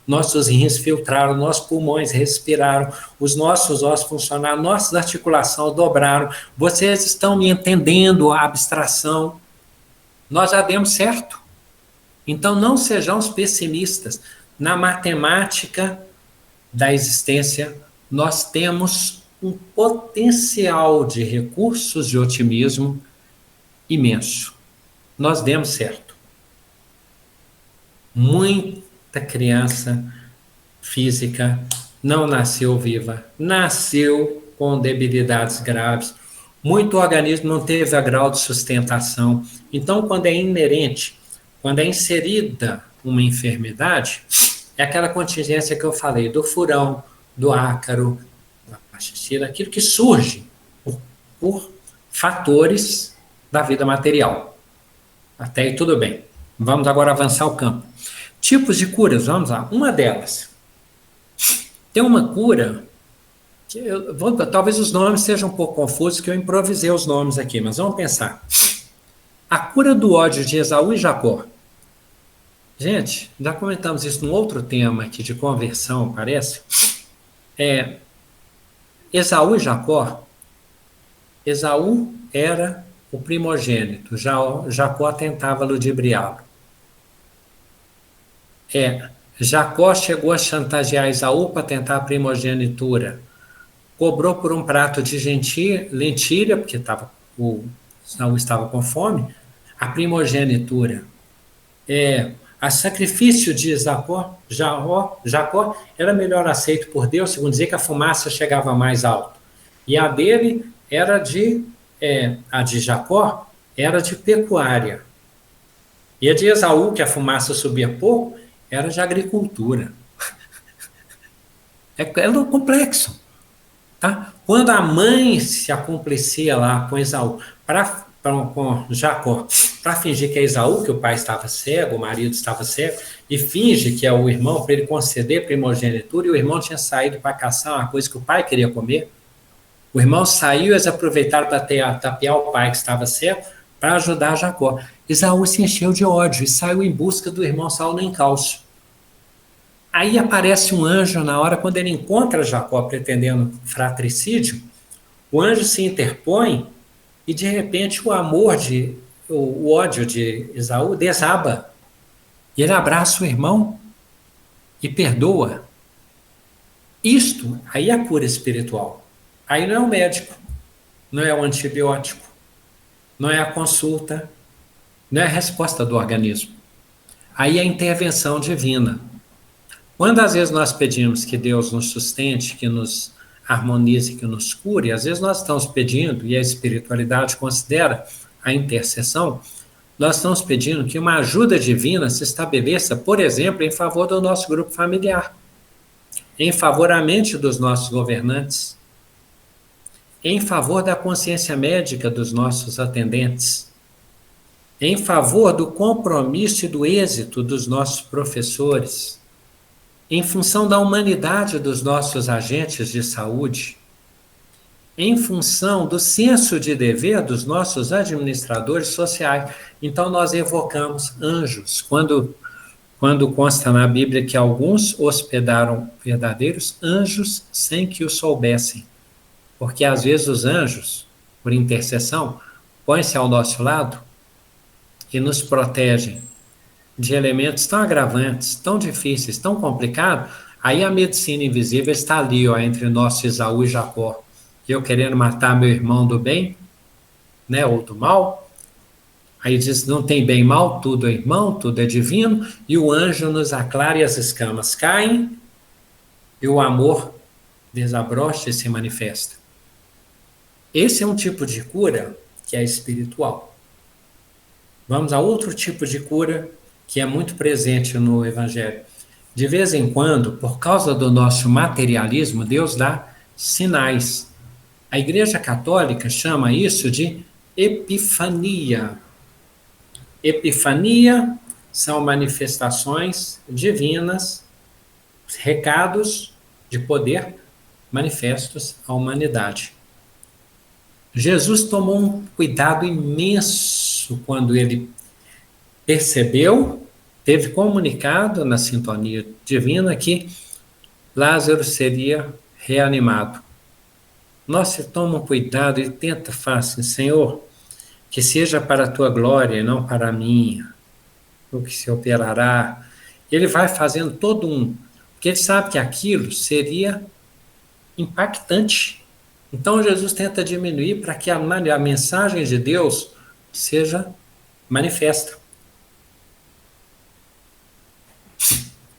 nossos rins filtraram, nossos pulmões respiraram, os nossos ossos funcionaram, nossas articulações dobraram. Vocês estão me entendendo a abstração? Nós já demos certo. Então não sejamos pessimistas. Na matemática da existência, nós temos um potencial de recursos de otimismo imenso. Nós demos certo. Muita criança física não nasceu viva, nasceu com debilidades graves. Muito organismo não teve a grau de sustentação. Então, quando é inerente, quando é inserida uma enfermidade, é aquela contingência que eu falei, do furão, do ácaro, da pachila, aquilo que surge por fatores da vida material. Até aí tudo bem. Vamos agora avançar o campo. Tipos de curas, vamos lá. Uma delas. Tem uma cura, que talvez os nomes sejam um pouco confusos, que eu improvisei os nomes aqui, mas vamos pensar. A cura do ódio de Esaú e Jacó. Gente, já comentamos isso num outro tema aqui de conversão, parece. Esaú e Jacó. Esaú era o primogênito, Jacó tentava ludibriá-lo. Jacó chegou a chantagear Esaú para tentar a primogenitura. Cobrou por um prato de lentilha, porque Esaú estava com fome, a primogenitura. a sacrifício de Jacó era melhor aceito por Deus, segundo dizer que a fumaça chegava mais alto. E a dele era a de Jacó era de pecuária. E a de Esaú, que a fumaça subia pouco, era de agricultura. É complexo. Tá? Quando a mãe se acomplicia lá com Esaú, com Jacó, para fingir que é Esaú, que o pai estava cego, o marido estava cego, e finge que é o irmão para ele conceder primogenitura, e o irmão tinha saído para caçar uma coisa que o pai queria comer. O irmão saiu e eles aproveitaram para tapear o pai que estava cego para ajudar Jacó. Esaú se encheu de ódio e saiu em busca do irmão Saul no encalço. Aí aparece um anjo na hora quando ele encontra Jacó pretendendo fratricídio, o anjo se interpõe e de repente o ódio de Esaú desaba. E ele abraça o irmão e perdoa. Isto aí é a cura espiritual. Aí não é o médico, não é o antibiótico, não é a consulta, não é a resposta do organismo. Aí é a intervenção divina. Quando às vezes nós pedimos que Deus nos sustente, que nos harmonize, que nos cure, às vezes nós estamos pedindo, e a espiritualidade considera a intercessão, nós estamos pedindo que uma ajuda divina se estabeleça, por exemplo, em favor do nosso grupo familiar, em favor da mente dos nossos governantes, em favor da consciência médica dos nossos atendentes, em favor do compromisso e do êxito dos nossos professores, em função da humanidade dos nossos agentes de saúde, em função do senso de dever dos nossos administradores sociais. Então nós evocamos anjos. Quando consta na Bíblia que alguns hospedaram verdadeiros anjos sem que o soubessem. Porque às vezes os anjos, por intercessão, põem-se ao nosso lado e nos protegem de elementos tão agravantes, tão difíceis, tão complicados. Aí a medicina invisível está ali, ó, entre nosso Esaú e Jacó. Eu querendo matar meu irmão do bem, né, ou do mal. Aí diz, não tem bem e mal, tudo é irmão, tudo é divino, e o anjo nos aclara e as escamas caem, e o amor desabrocha e se manifesta. Esse é um tipo de cura que é espiritual. Vamos a outro tipo de cura que é muito presente no Evangelho. De vez em quando, por causa do nosso materialismo, Deus dá sinais. A Igreja Católica chama isso de epifania. Epifania são manifestações divinas, recados de poder manifestos à humanidade. Jesus tomou um cuidado imenso quando ele percebeu, teve comunicado na sintonia divina que Lázaro seria reanimado. Nossa, toma cuidado e tenta falar assim, Senhor, que seja para a tua glória e não para a minha, o que se operará. Ele vai fazendo porque ele sabe que aquilo seria impactante. Então Jesus tenta diminuir para que a mensagem de Deus seja manifesta.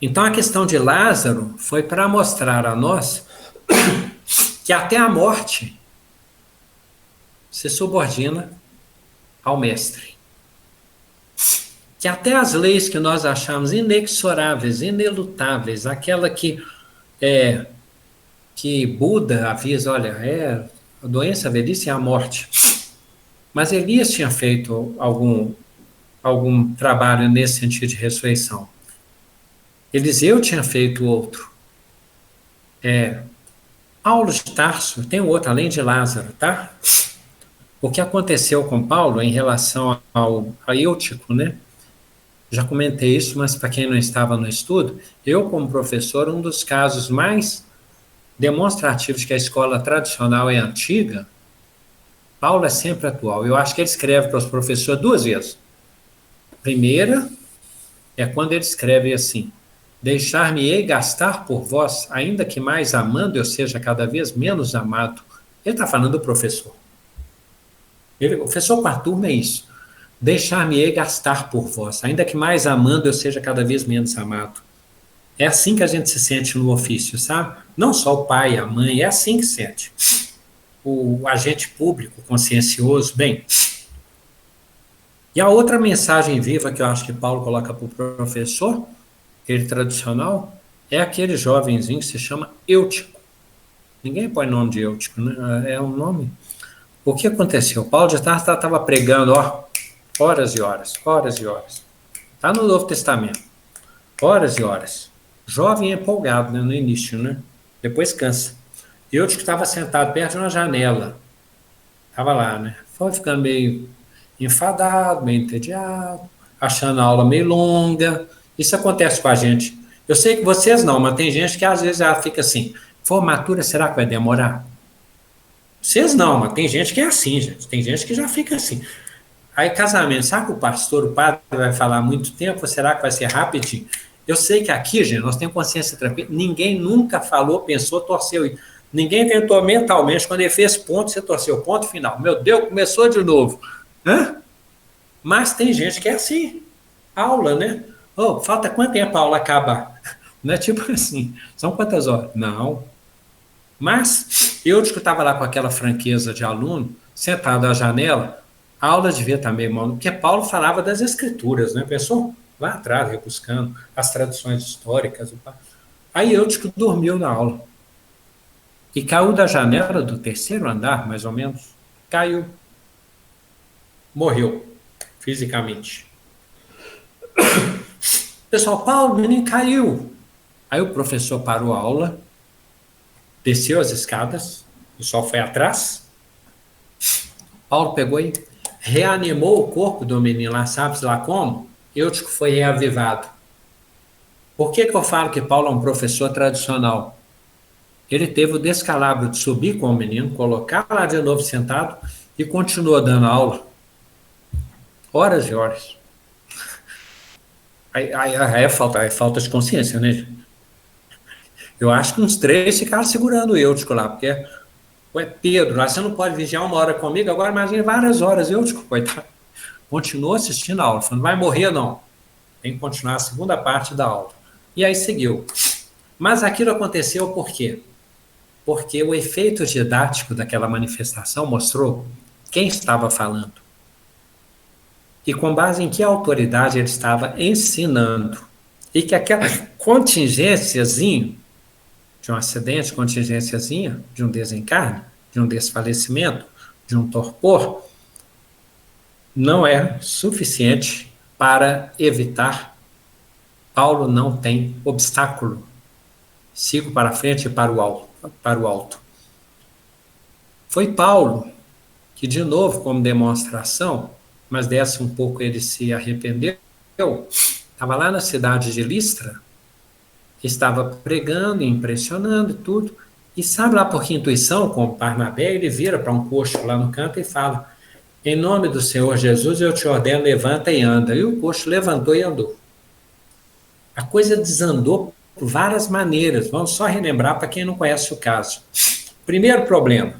Então a questão de Lázaro foi para mostrar a nós que até a morte se subordina ao mestre. Que até as leis que nós achamos inexoráveis, inelutáveis, aquela que Buda avisa, olha, a doença, a velhice é a morte. Mas Elias tinha feito algum trabalho nesse sentido de ressurreição. Eliseu tinha feito outro. Paulo de Tarso, tem outro, além de Lázaro, tá? O que aconteceu com Paulo em relação a Eutico, né? Já comentei isso, mas para quem não estava no estudo, eu como professor, um dos casos mais demonstrativos que a escola tradicional é antiga, Paulo é sempre atual. Eu acho que ele escreve para os professores 2 vezes. Primeira é quando ele escreve assim, deixar-me-ei gastar por vós, ainda que mais amando eu seja cada vez menos amado. Ele está falando do professor. O professor com a turma é isso. deixar-me-ei gastar por vós, ainda que mais amando eu seja cada vez menos amado. É assim que a gente se sente no ofício, sabe? Não só o pai, a mãe, é assim que sente. O agente público consciencioso, bem. E a outra mensagem viva que eu acho que Paulo coloca para o professor, ele tradicional, é aquele jovenzinho que se chama Eutico. Ninguém põe nome de Eutico, né? É um nome. O que aconteceu? Paulo de Tarso estava pregando, horas e horas, horas e horas. Está no Novo Testamento. Horas e horas. Jovem e empolgado, né, no início, né? Depois cansa. Eutico estava sentado perto de uma janela. Estava lá, né? Foi ficando meio enfadado, meio entediado, achando a aula meio longa. Isso acontece com a gente. Eu sei que vocês não, mas tem gente que às vezes ela fica assim, formatura, será que vai demorar? Vocês não, mas tem gente que é assim, gente. Tem gente que já fica assim. Aí casamento, será que o pastor, o padre vai falar muito tempo, ou será que vai ser rapidinho? Eu sei que aqui, gente, nós temos consciência tranquila, ninguém nunca falou, pensou, torceu. Ninguém tentou mentalmente, quando ele fez ponto, você torceu, ponto final. Meu Deus, começou de novo. Hã? Mas tem gente que é assim. Aula, né? Oh, falta quanto tempo a aula acabar? Não é tipo assim, são quantas horas? Não. Mas eu que estava lá com aquela franqueza de aluno, sentado à janela, a aula devia estar meio mal, porque Paulo falava das escrituras, né? Pensou? Lá atrás, rebuscando as traduções históricas. Aí eu que dormiu na aula. E caiu da janela do terceiro andar, mais ou menos. Caiu. Morreu, fisicamente. Pessoal, Paulo, o menino caiu. Aí o professor parou a aula, desceu as escadas, o pessoal foi atrás. Paulo pegou e reanimou o corpo do menino lá, sabe-se lá como? Eutico foi reavivado. Por que eu falo que Paulo é um professor tradicional? Ele teve o descalabro de subir com o menino, colocar lá de novo sentado e continuou dando aula. Horas e horas. Aí é falta de consciência, né? Eu acho que uns 3 ficaram segurando o Eutico lá, porque, ué, Pedro, lá você não pode vigiar 1 hora comigo, agora imagine várias horas, Eutico, coitado. Continuou assistindo a aula, falando, não vai morrer não. Tem que continuar a segunda parte da aula. E aí seguiu. Mas aquilo aconteceu por quê? Porque o efeito didático daquela manifestação mostrou quem estava falando. E com base em que autoridade ele estava ensinando. E que aquela contingênciazinha, de um acidente, contingênciazinha, de um desencarne, de um desfalecimento, de um torpor, não é suficiente para evitar. Paulo não tem obstáculo. Sigo para frente e para o alto. Foi Paulo que, de novo, como demonstração, mas dessa um pouco ele se arrependeu, estava lá na cidade de Listra, estava pregando, impressionando e tudo, e sabe lá por que intuição, como Barnabé, ele vira para um coxo lá no canto e fala, em nome do Senhor Jesus eu te ordeno, levanta e anda. E o coxo levantou e andou. A coisa desandou por várias maneiras, vamos só relembrar para quem não conhece o caso. Primeiro problema,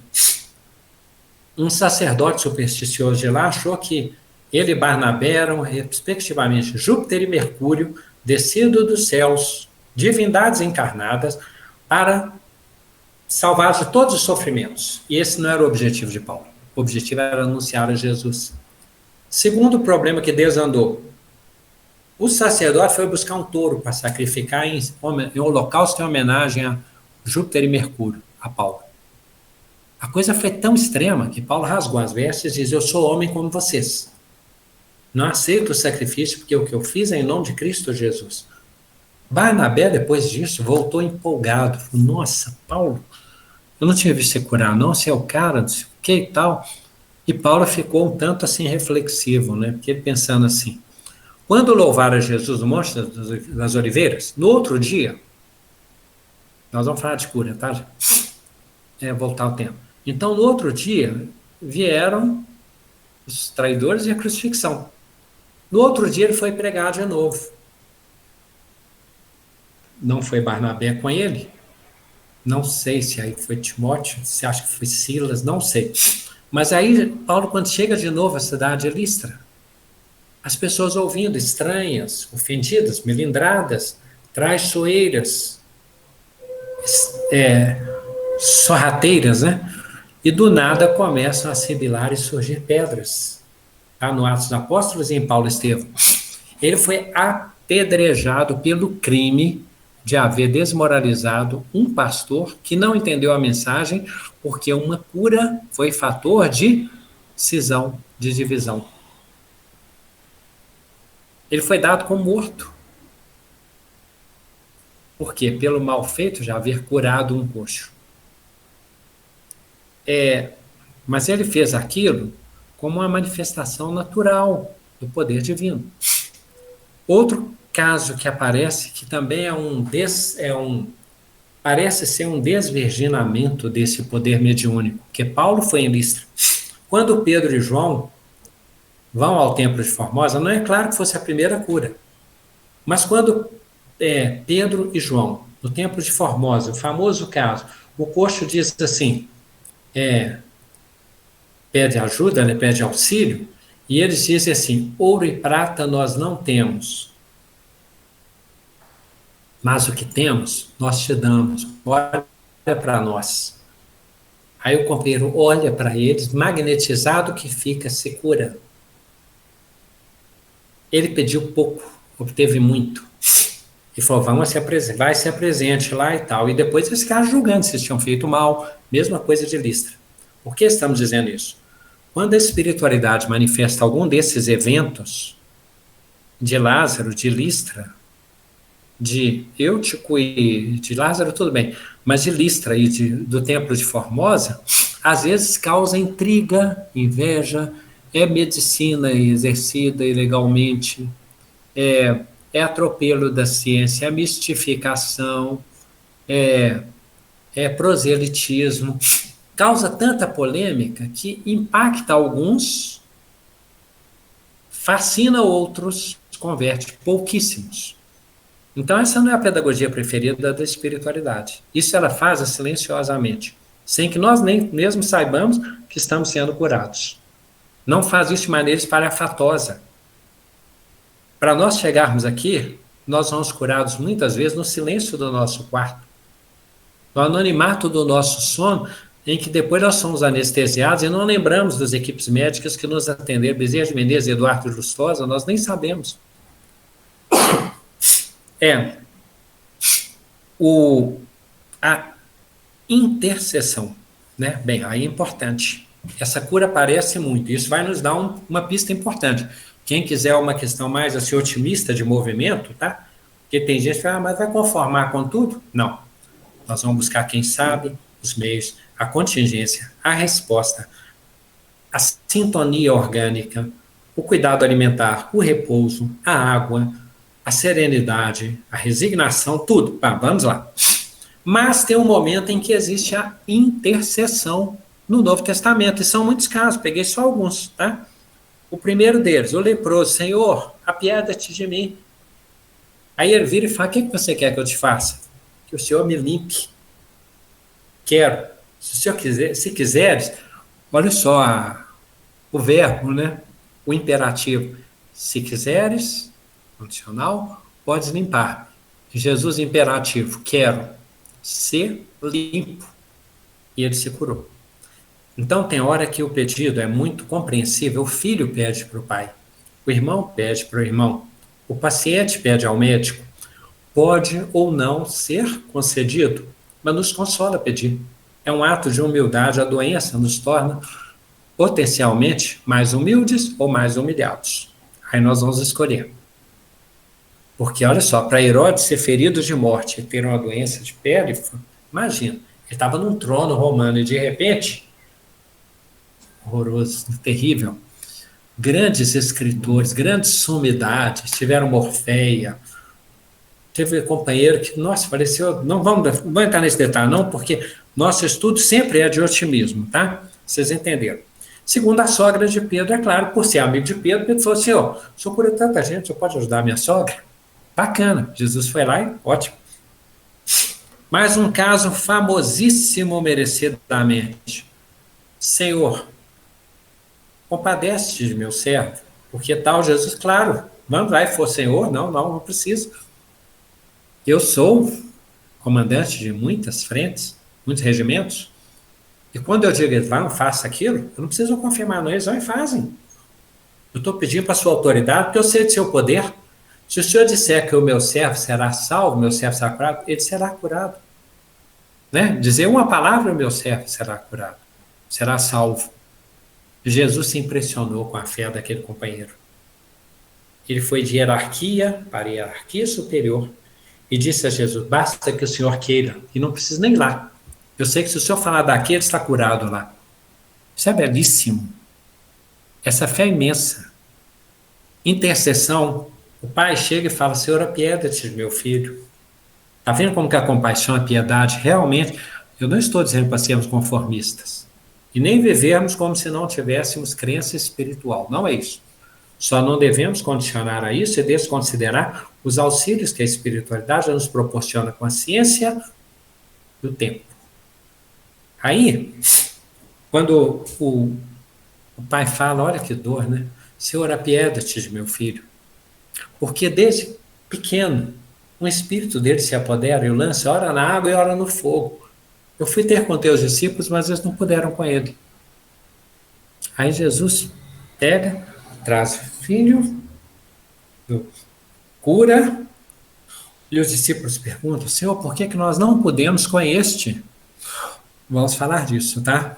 um sacerdote supersticioso de lá achou que ele e Barnabé eram, respectivamente, Júpiter e Mercúrio, descido dos céus, divindades encarnadas, para salvar de todos os sofrimentos. E esse não era o objetivo de Paulo. O objetivo era anunciar a Jesus. Segundo problema que desandou, o sacerdote foi buscar um touro para sacrificar em holocausto em homenagem a Júpiter e Mercúrio, a Paulo. A coisa foi tão extrema que Paulo rasgou as vestes e diz, eu sou homem como vocês. Não aceito o sacrifício porque o que eu fiz é em nome de Cristo Jesus. Barnabé, depois disso, voltou empolgado. Nossa, Paulo, eu não tinha visto você curar, não, você é o cara, não sei o que e tal. E Paulo ficou um tanto assim reflexivo, né? Porque ele pensando assim, quando louvaram a Jesus no Monte das Oliveiras, no outro dia, nós vamos falar de cura, tá? Voltar ao tempo. Então, no outro dia, vieram os traidores e a crucifixão. No outro dia, ele foi pregar de novo. Não foi Barnabé com ele? Não sei se aí foi Timóteo, se acha que foi Silas, não sei. Mas aí, Paulo, quando chega de novo à cidade de Listra, as pessoas ouvindo, estranhas, ofendidas, melindradas, traiçoeiras, sorrateiras, né? E do nada começam a sibilar e surgir pedras. Tá? No Atos dos Apóstolos e em Paulo Estevão. Ele foi apedrejado pelo crime de haver desmoralizado um pastor que não entendeu a mensagem, porque uma cura foi fator de cisão, de divisão. Ele foi dado como morto. Por quê? Pelo mal feito de haver curado um coxo. Mas ele fez aquilo como uma manifestação natural do poder divino. Outro caso que aparece, que também parece ser um desvirginamento desse poder mediúnico, que Paulo foi em Listra. Quando Pedro e João vão ao templo de Formosa, não é claro que fosse a primeira cura, mas quando Pedro e João, no templo de Formosa, o famoso caso, o coxo diz assim, pede ajuda, né, pede auxílio, e eles dizem assim, ouro e prata nós não temos, mas o que temos, nós te damos, olha para nós. Aí o companheiro olha para eles, magnetizado que fica, se cura. Ele pediu pouco, obteve muito. E falou, vai se apresente lá e tal. E depois eles ficaram julgando se eles tinham feito mal, mesma coisa de Listra. Por que estamos dizendo isso? Quando a espiritualidade manifesta algum desses eventos, de Lázaro, de Listra, de Eutico e de Lázaro, tudo bem, mas de Listra e do templo de Formosa, às vezes causa intriga, inveja, medicina exercida ilegalmente, atropelo da ciência, mistificação, proselitismo, causa tanta polêmica que impacta alguns, fascina outros, converte pouquíssimos. Então essa não é a pedagogia preferida da espiritualidade. Isso ela faz silenciosamente, sem que nós nem mesmo saibamos que estamos sendo curados. Não faz isso de maneira espalhafatosa. Para nós chegarmos aqui, nós somos curados muitas vezes no silêncio do nosso quarto, no anonimato do nosso sono, em que depois nós somos anestesiados e não lembramos das equipes médicas que nos atenderam, Bezerra de Menezes e Eduardo Lustosa, nós nem sabemos. A intercessão, né? Bem, aí é importante. Essa cura aparece muito, isso vai nos dar uma pista importante. Quem quiser uma questão mais assim, otimista de movimento, tá? Porque tem gente que fala, mas vai conformar com tudo? Não. Nós vamos buscar quem sabe, os meios, a contingência, a resposta, a sintonia orgânica, o cuidado alimentar, o repouso, a água, a serenidade, a resignação, tudo. Vamos lá. Mas tem um momento em que existe a intercessão no Novo Testamento, e são muitos casos, peguei só alguns, tá? O primeiro deles, o leproso, Senhor, apieda-te de mim. Aí ele vira e fala, o que você quer que eu te faça? Que o Senhor me limpe. Quero. Se o Senhor quiser, se quiseres, olha só o verbo, né? O imperativo. Se quiseres, condicional, podes limpar. Jesus imperativo, quero ser limpo. E ele se curou. Então tem hora que o pedido é muito compreensível, o filho pede para o pai, o irmão pede para o irmão, o paciente pede ao médico, pode ou não ser concedido, mas nos consola pedir. É um ato de humildade, a doença nos torna potencialmente mais humildes ou mais humilhados. Aí nós vamos escolher. Porque olha só, para Herodes ser ferido de morte e ter uma doença de pele, imagina, ele estava num trono romano e de repente, horroroso, terrível, grandes escritores, grandes sumidades, tiveram Morfeia, teve um companheiro que, nossa, faleceu, não vamos entrar nesse detalhe não, porque nosso estudo sempre é de otimismo, tá? Vocês entenderam. Segundo a sogra de Pedro, é claro, por ser amigo de Pedro, Pedro falou assim, ó, o senhor cura tanta gente, o senhor pode ajudar a minha sogra? Bacana, Jesus foi lá e ótimo. Mais um caso famosíssimo merecidamente. Senhor, compadece-te de meu servo, Porque tal Jesus, claro, vamos lá e for Senhor, não precisa. Eu sou comandante de muitas frentes, muitos regimentos, e quando eu digo eles vão, faça aquilo, eu não preciso confirmar, não, eles vão e fazem. Eu estou pedindo para a sua autoridade, porque eu sei de seu poder. Se o senhor disser que o meu servo será salvo, meu servo será curado, ele será curado. Né? Dizer uma palavra, o meu servo será curado, será salvo. Jesus se impressionou com a fé daquele companheiro. Ele foi de hierarquia para hierarquia superior e disse a Jesus, basta que o senhor queira, e não precisa nem ir lá. Eu sei que se o senhor falar daqui, ele está curado lá. Isso é belíssimo. Essa fé imensa. Intercessão. O pai chega e fala, Senhor, apieda-te de meu filho. Está vendo como que a compaixão, a piedade, realmente, eu não estou dizendo para sermos conformistas. E nem vivermos como se não tivéssemos crença espiritual. Não é isso. Só não devemos condicionar a isso e desconsiderar os auxílios que a espiritualidade nos proporciona com a ciência do tempo. Aí, quando o pai fala, olha que dor, né? Senhor, apieda-te de meu filho. Porque desde pequeno, um espírito dele se apodera e o lança ora na água e ora no fogo. Eu fui ter com teus discípulos, mas eles não puderam com ele. Aí Jesus pega, traz o filho, cura, e os discípulos perguntam, Senhor, por que nós não podemos com este? Vamos falar disso, tá?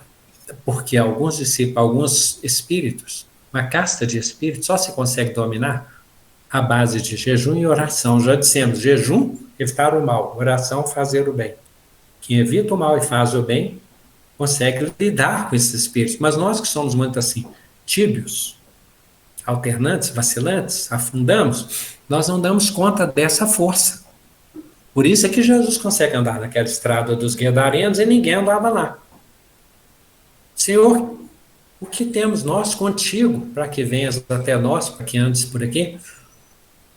Porque alguns discípulos, alguns espíritos, uma casta de espíritos só se consegue dominar à base de jejum e oração. Já dissemos, jejum, evitar o mal, oração, fazer o bem. Quem evita o mal e faz o bem, consegue lidar com esses espíritos. Mas nós que somos muito assim, tíbios, alternantes, vacilantes, afundamos, nós não damos conta dessa força. Por isso é que Jesus consegue andar naquela estrada dos Guedarenos e ninguém andava lá. Senhor, o que temos nós contigo para que venhas até nós, para que andes por aqui?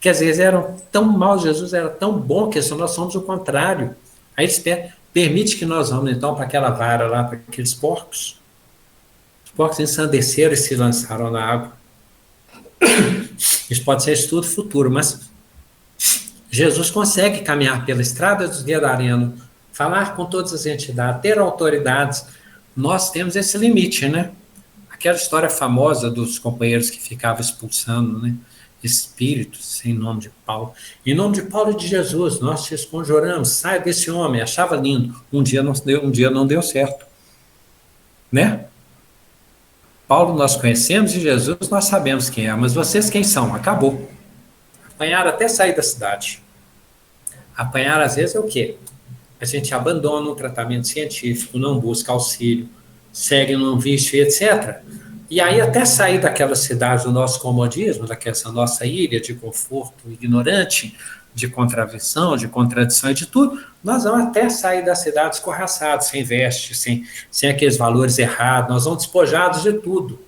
Que às vezes eram tão maus, Jesus era tão bom que nós somos o contrário. Aí eles permite que nós vamos então para aquela vara lá, para aqueles porcos. Os porcos ensandeceram e se lançaram na água. Isso pode ser estudo futuro, mas Jesus consegue caminhar pela estrada dos Guedarenos, falar com todas as entidades, ter autoridades. Nós temos esse limite, né? Aquela história famosa dos companheiros que ficavam expulsando, né? Espíritos, em nome de Paulo. Em nome de Paulo e de Jesus, nós te conjuramos, sai desse homem, achava lindo. Um dia não deu certo. Né? Paulo nós conhecemos e Jesus nós sabemos quem é, mas vocês quem são? Acabou. Apanharam até sair da cidade. Apanhar às vezes é o quê? A gente abandona o tratamento científico, não busca auxílio, segue num vício, etc. E aí até sair daquela cidade do nosso comodismo, daquela nossa ilha de conforto ignorante, de contravenção, de contradição e de tudo, nós vamos até sair da cidade escorraçados, sem veste, sem aqueles valores errados, nós vamos despojados de tudo,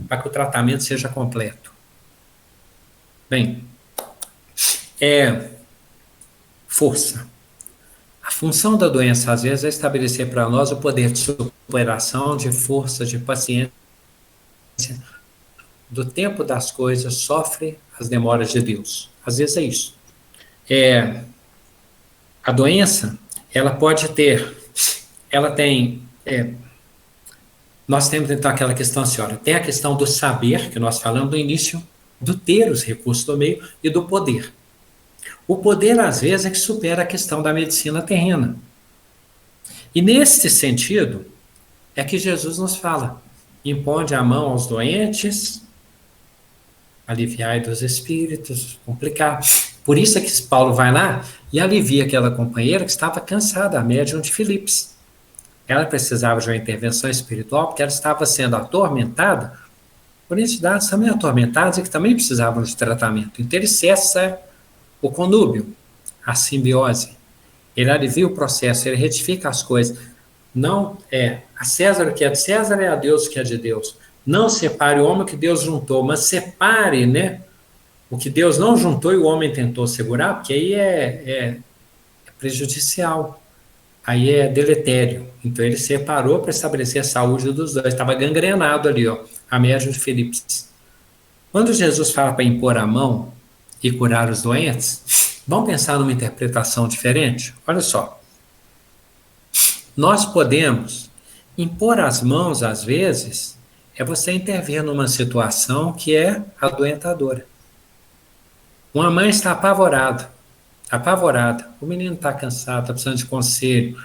para que o tratamento seja completo. Bem, força. A função da doença, às vezes, é estabelecer para nós o poder de superação, de força, de paciência, do tempo das coisas, sofre as demoras de Deus. Às vezes é isso. A doença, ela pode ter, ela tem, nós temos então aquela questão assim, olha, tem a questão do saber, que nós falamos no início, do ter os recursos do meio e do poder. O poder, às vezes, é que supera a questão da medicina terrena. E nesse sentido, é que Jesus nos fala, imponde a mão aos doentes, aliviai dos espíritos, complicar. Por isso é que Paulo vai lá e alivia aquela companheira que estava cansada, a médium de Filipos. Ela precisava de uma intervenção espiritual porque ela estava sendo atormentada por entidades também atormentadas e que também precisavam de tratamento. Então ele cessa o conúbio, a simbiose. Ele alivia o processo, ele retifica as coisas. Não a César o que é de César, é a Deus o que é de Deus. Não separe o homem que Deus juntou, mas separe, né, o que Deus não juntou e o homem tentou segurar, porque aí é prejudicial, aí é deletério. Então ele separou para estabelecer a saúde dos dois. Estava gangrenado ali, ó, a médium de Filipos. Quando Jesus fala para impor a mão e curar os doentes, vamos pensar numa interpretação diferente? Olha só. Nós podemos impor as mãos, às vezes, é você intervir numa situação que é adoentadora. Uma mãe está apavorada. O menino está cansado, está precisando de conselho,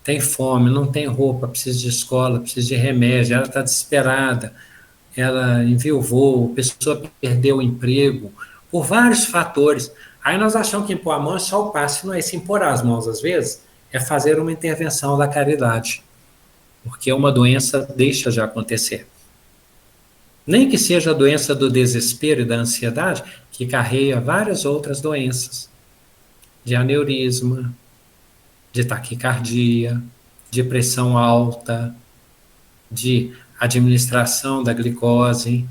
tem fome, não tem roupa, precisa de escola, precisa de remédio, ela está desesperada, ela enviuvou, a pessoa perdeu o emprego, por vários fatores. Aí nós achamos que impor a mão é só o passe, não é isso. Impor as mãos, às vezes, é fazer uma intervenção da caridade, porque uma doença deixa de acontecer. Nem que seja a doença do desespero e da ansiedade, que carrega várias outras doenças, de aneurisma, de taquicardia, de pressão alta, de administração da glicose.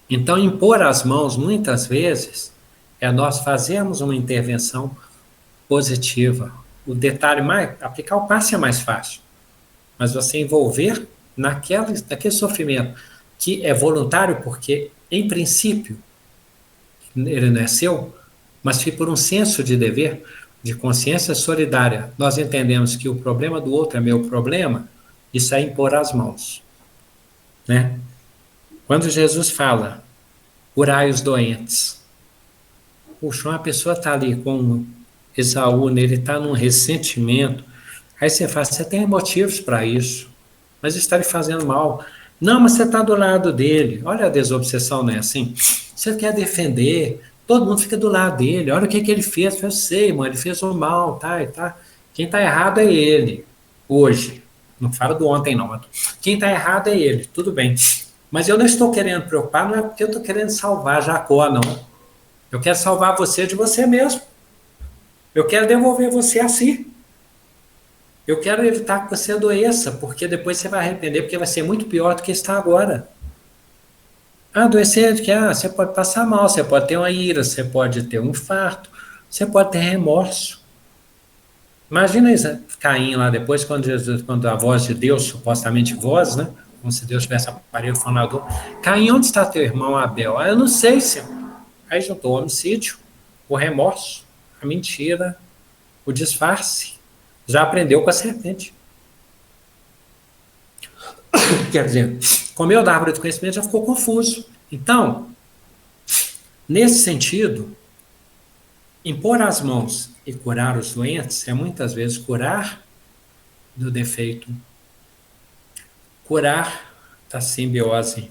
Então, impor as mãos, muitas vezes, é nós fazermos uma intervenção positiva. O detalhe aplicar o passe é mais fácil, mas você envolver naquele sofrimento, que é voluntário, porque, em princípio, ele não é seu, mas que por um senso de dever, de consciência solidária, nós entendemos que o problema do outro é meu problema, isso é impor as mãos. Né? Quando Jesus fala, curai os doentes, puxa, uma pessoa está ali com Esaú, ele está num ressentimento, aí você fala, você tem motivos para isso, mas está lhe fazendo mal. Não, mas você está do lado dele. Olha a desobsessão, não é assim? Você quer defender, todo mundo fica do lado dele. Olha o que ele fez. Eu sei, mano, ele fez um mal, tá. Quem está errado é ele, hoje. Não fala do ontem, não. Quem está errado é ele, tudo bem. Mas eu não estou querendo preocupar, não é porque eu estou querendo salvar Jacó, não. Eu quero salvar você de você mesmo. Eu quero devolver você a si. Eu quero evitar que você adoeça, porque depois você vai arrepender, porque vai ser muito pior do que está agora. Adoecer, você pode passar mal, você pode ter uma ira, você pode ter um infarto, você pode ter remorso. Imagina isso, Caim lá depois, quando a voz de Deus, supostamente voz, né? Como se Deus tivesse aparelho fonador. Caim, onde está teu irmão Abel? Eu não sei, Senhor. Aí juntou o homicídio, o remorso, a mentira, o disfarce. Já aprendeu com a serpente. Quer dizer, comeu da árvore do conhecimento, já ficou confuso. Então, nesse sentido, impor as mãos e curar os doentes é muitas vezes curar do defeito, curar da simbiose,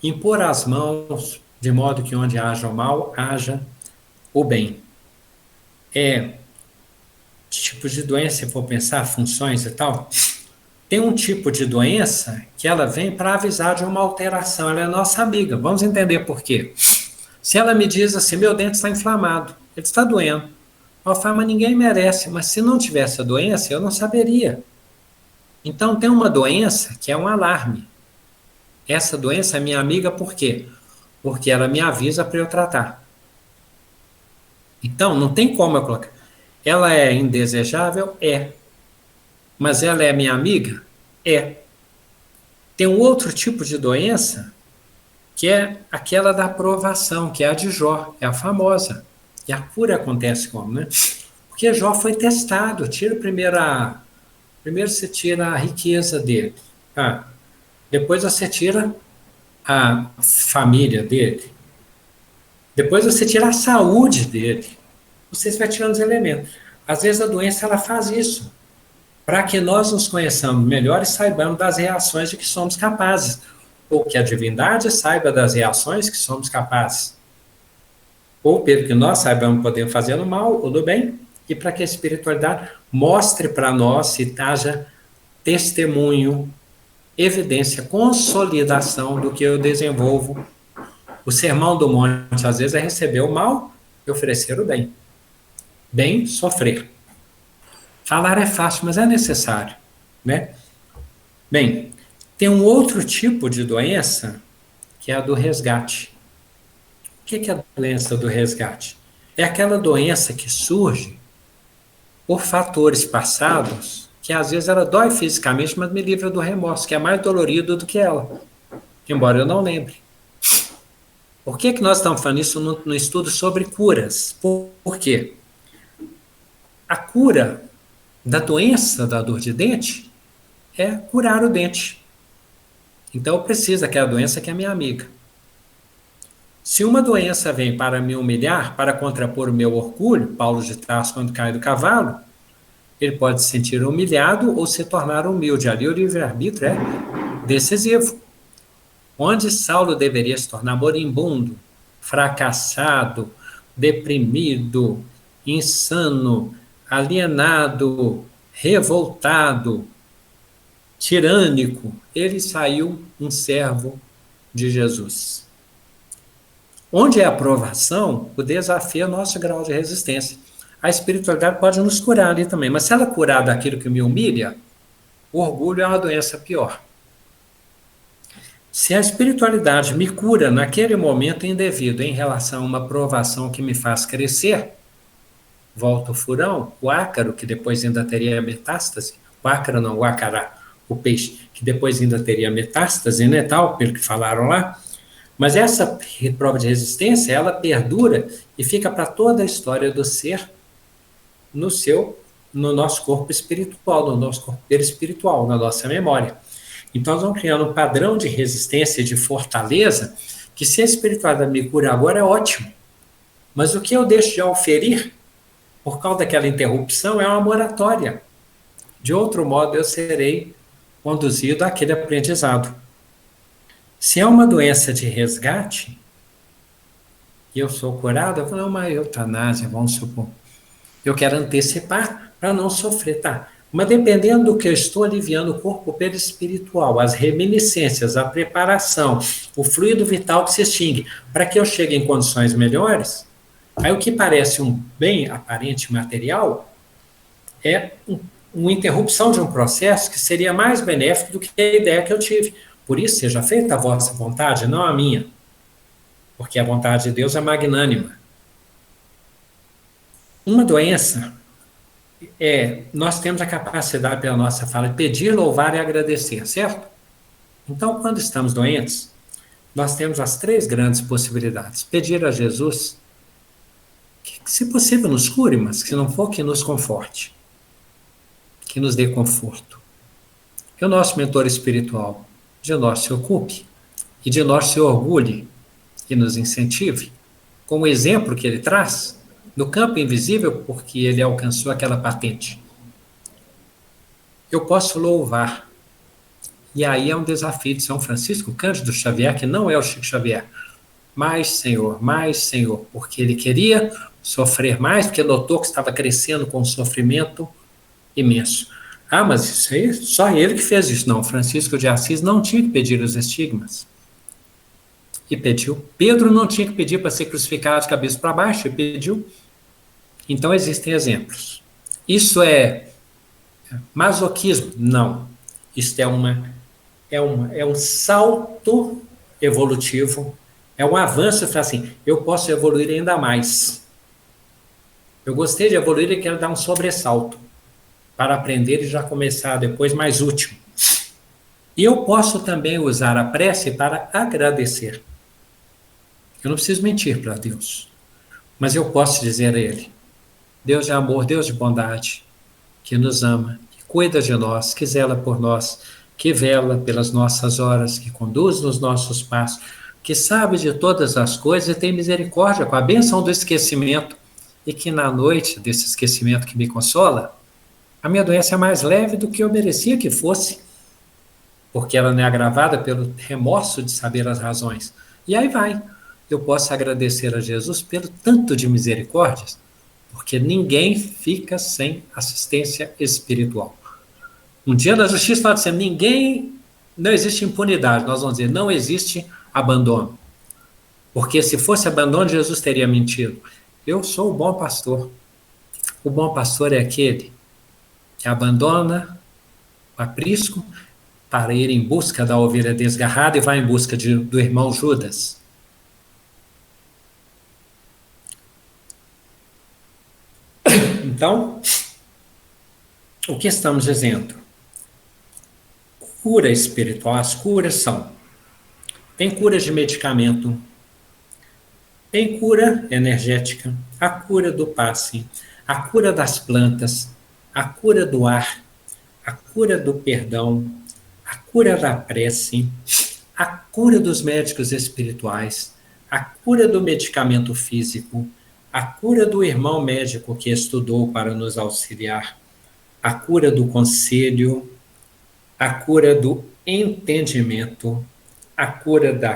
impor as mãos de modo que onde haja o mal, haja o bem. Tipos de doença, se for pensar, funções e tal, tem um tipo de doença que ela vem para avisar de uma alteração, ela é nossa amiga, vamos entender por quê. Se ela me diz assim, meu dente está inflamado, ele está doendo, eu falo, mas ninguém merece, mas se não tivesse a doença, eu não saberia. Então tem uma doença que é um alarme. Essa doença é minha amiga por quê? Porque ela me avisa para eu tratar. Então não tem como eu colocar. Ela é indesejável? É. Mas ela é minha amiga? É. Tem um outro tipo de doença, que é aquela da aprovação, que é a de Jó, é a famosa. E a cura acontece como, né? Porque Jó foi testado. Primeiro você tira a riqueza dele. Depois você tira a família dele. Depois você tira a saúde dele. Você vai tirando os elementos. Às vezes a doença ela faz isso, para que nós nos conheçamos melhor e saibamos das reações de que somos capazes, ou que a divindade saiba das reações que somos capazes, ou pelo que nós saibamos que podemos fazer no mal ou do bem, e para que a espiritualidade mostre para nós e haja testemunho, evidência, consolidação do que eu desenvolvo. O sermão do monte, às vezes, é receber o mal e oferecer o bem. Bem, sofrer. Falar é fácil, mas é necessário, né? Bem, tem um outro tipo de doença, que é a do resgate. O que é a doença do resgate? É aquela doença que surge por fatores passados, que às vezes ela dói fisicamente, mas me livra do remorso, que é mais dolorido do que ela, embora eu não lembre. Por que nós estamos falando isso no estudo sobre curas? Por quê? A cura da doença da dor de dente é curar o dente. Então eu preciso daquela doença que é minha amiga. Se uma doença vem para me humilhar, para contrapor o meu orgulho, Paulo de Tarso, quando cai do cavalo, ele pode se sentir humilhado ou se tornar humilde. Ali o livre-arbítrio é decisivo. Onde Saulo deveria se tornar moribundo, fracassado, deprimido, insano, alienado, revoltado, tirânico, ele saiu um servo de Jesus. Onde é a aprovação, o desafio é o nosso grau de resistência. A espiritualidade pode nos curar ali também, mas se ela curar daquilo que me humilha, o orgulho é uma doença pior. Se a espiritualidade me cura naquele momento indevido em relação a uma provação que me faz crescer, volta o furão, o ácaro, que depois ainda teria metástase, o ácaro não, o ácará, o peixe, que depois ainda teria metástase, né, tal, pelo que falaram lá, mas essa prova de resistência, ela perdura e fica para toda a história do ser no nosso corpo espiritual, no nosso corpo espiritual, na nossa memória. Então, nós vamos criando um padrão de resistência e de fortaleza, que se a espiritualidade me cura agora é ótimo. Mas o que eu deixo de auferir, por causa daquela interrupção, é uma moratória. De outro modo, eu serei conduzido àquele aprendizado. Se é uma doença de resgate, e eu sou curado, eu falo, uma eutanásia, vamos supor. Eu quero antecipar para não sofrer, tá? Mas dependendo do que eu estou aliviando o corpo pelo espiritual, as reminiscências, a preparação, o fluido vital que se extingue, para que eu chegue em condições melhores, aí o que parece um bem aparente material é uma interrupção de um processo que seria mais benéfico do que a ideia que eu tive. Por isso, seja feita a vossa vontade, não a minha. Porque a vontade de Deus é magnânima. Uma doença, nós temos a capacidade, pela nossa fala, de pedir, louvar e agradecer, certo? Então, quando estamos doentes, nós temos as 3 grandes possibilidades. Pedir a Jesus que, se possível, nos cure, mas que se não for, que nos conforte, que nos dê conforto. Que o nosso mentor espiritual de nós se ocupe e de nós se orgulhe e nos incentive, com o exemplo que ele traz no campo invisível, porque ele alcançou aquela patente. Eu posso louvar. E aí é um desafio de São Francisco Cândido Xavier, que não é o Chico Xavier. Mais, Senhor, porque ele queria sofrer mais, porque notou que estava crescendo com um sofrimento imenso. Ah, mas isso aí, só ele que fez isso. Não, Francisco de Assis não tinha que pedir os estigmas. E pediu. Pedro não tinha que pedir para ser crucificado de cabeça para baixo, e pediu. Então existem exemplos. Isso é masoquismo? Não. Isso é um salto evolutivo, é um avanço, assim, eu posso evoluir ainda mais. Eu gostei de evoluir e quero dar um sobressalto para aprender e já começar depois mais útil. E eu posso também usar a prece para agradecer. Eu não preciso mentir para Deus, mas eu posso dizer a Ele, Deus de amor, Deus de bondade, que nos ama, que cuida de nós, que zela por nós, que vela pelas nossas horas, que conduz nos nossos passos, que sabe de todas as coisas e tem misericórdia com a bênção do esquecimento, e que na noite desse esquecimento que me consola, a minha doença é mais leve do que eu merecia que fosse, porque ela não é agravada pelo remorso de saber as razões. E aí vai. Eu posso agradecer a Jesus pelo tanto de misericórdias, porque ninguém fica sem assistência espiritual. Um dia da justiça fala assim, não existe impunidade, nós vamos dizer, não existe abandono. Porque se fosse abandono, Jesus teria mentido. Eu sou o bom pastor. O bom pastor é aquele que abandona o aprisco para ir em busca da ovelha desgarrada e vai em busca do irmão Judas. Então, o que estamos dizendo? Cura espiritual, as curas tem curas de medicamento, Tem cura energética, a cura do passe, a cura das plantas, a cura do ar, a cura do perdão, a cura da prece, a cura dos médicos espirituais, a cura do medicamento físico, a cura do irmão médico que estudou para nos auxiliar, a cura do conselho, a cura do entendimento, a cura da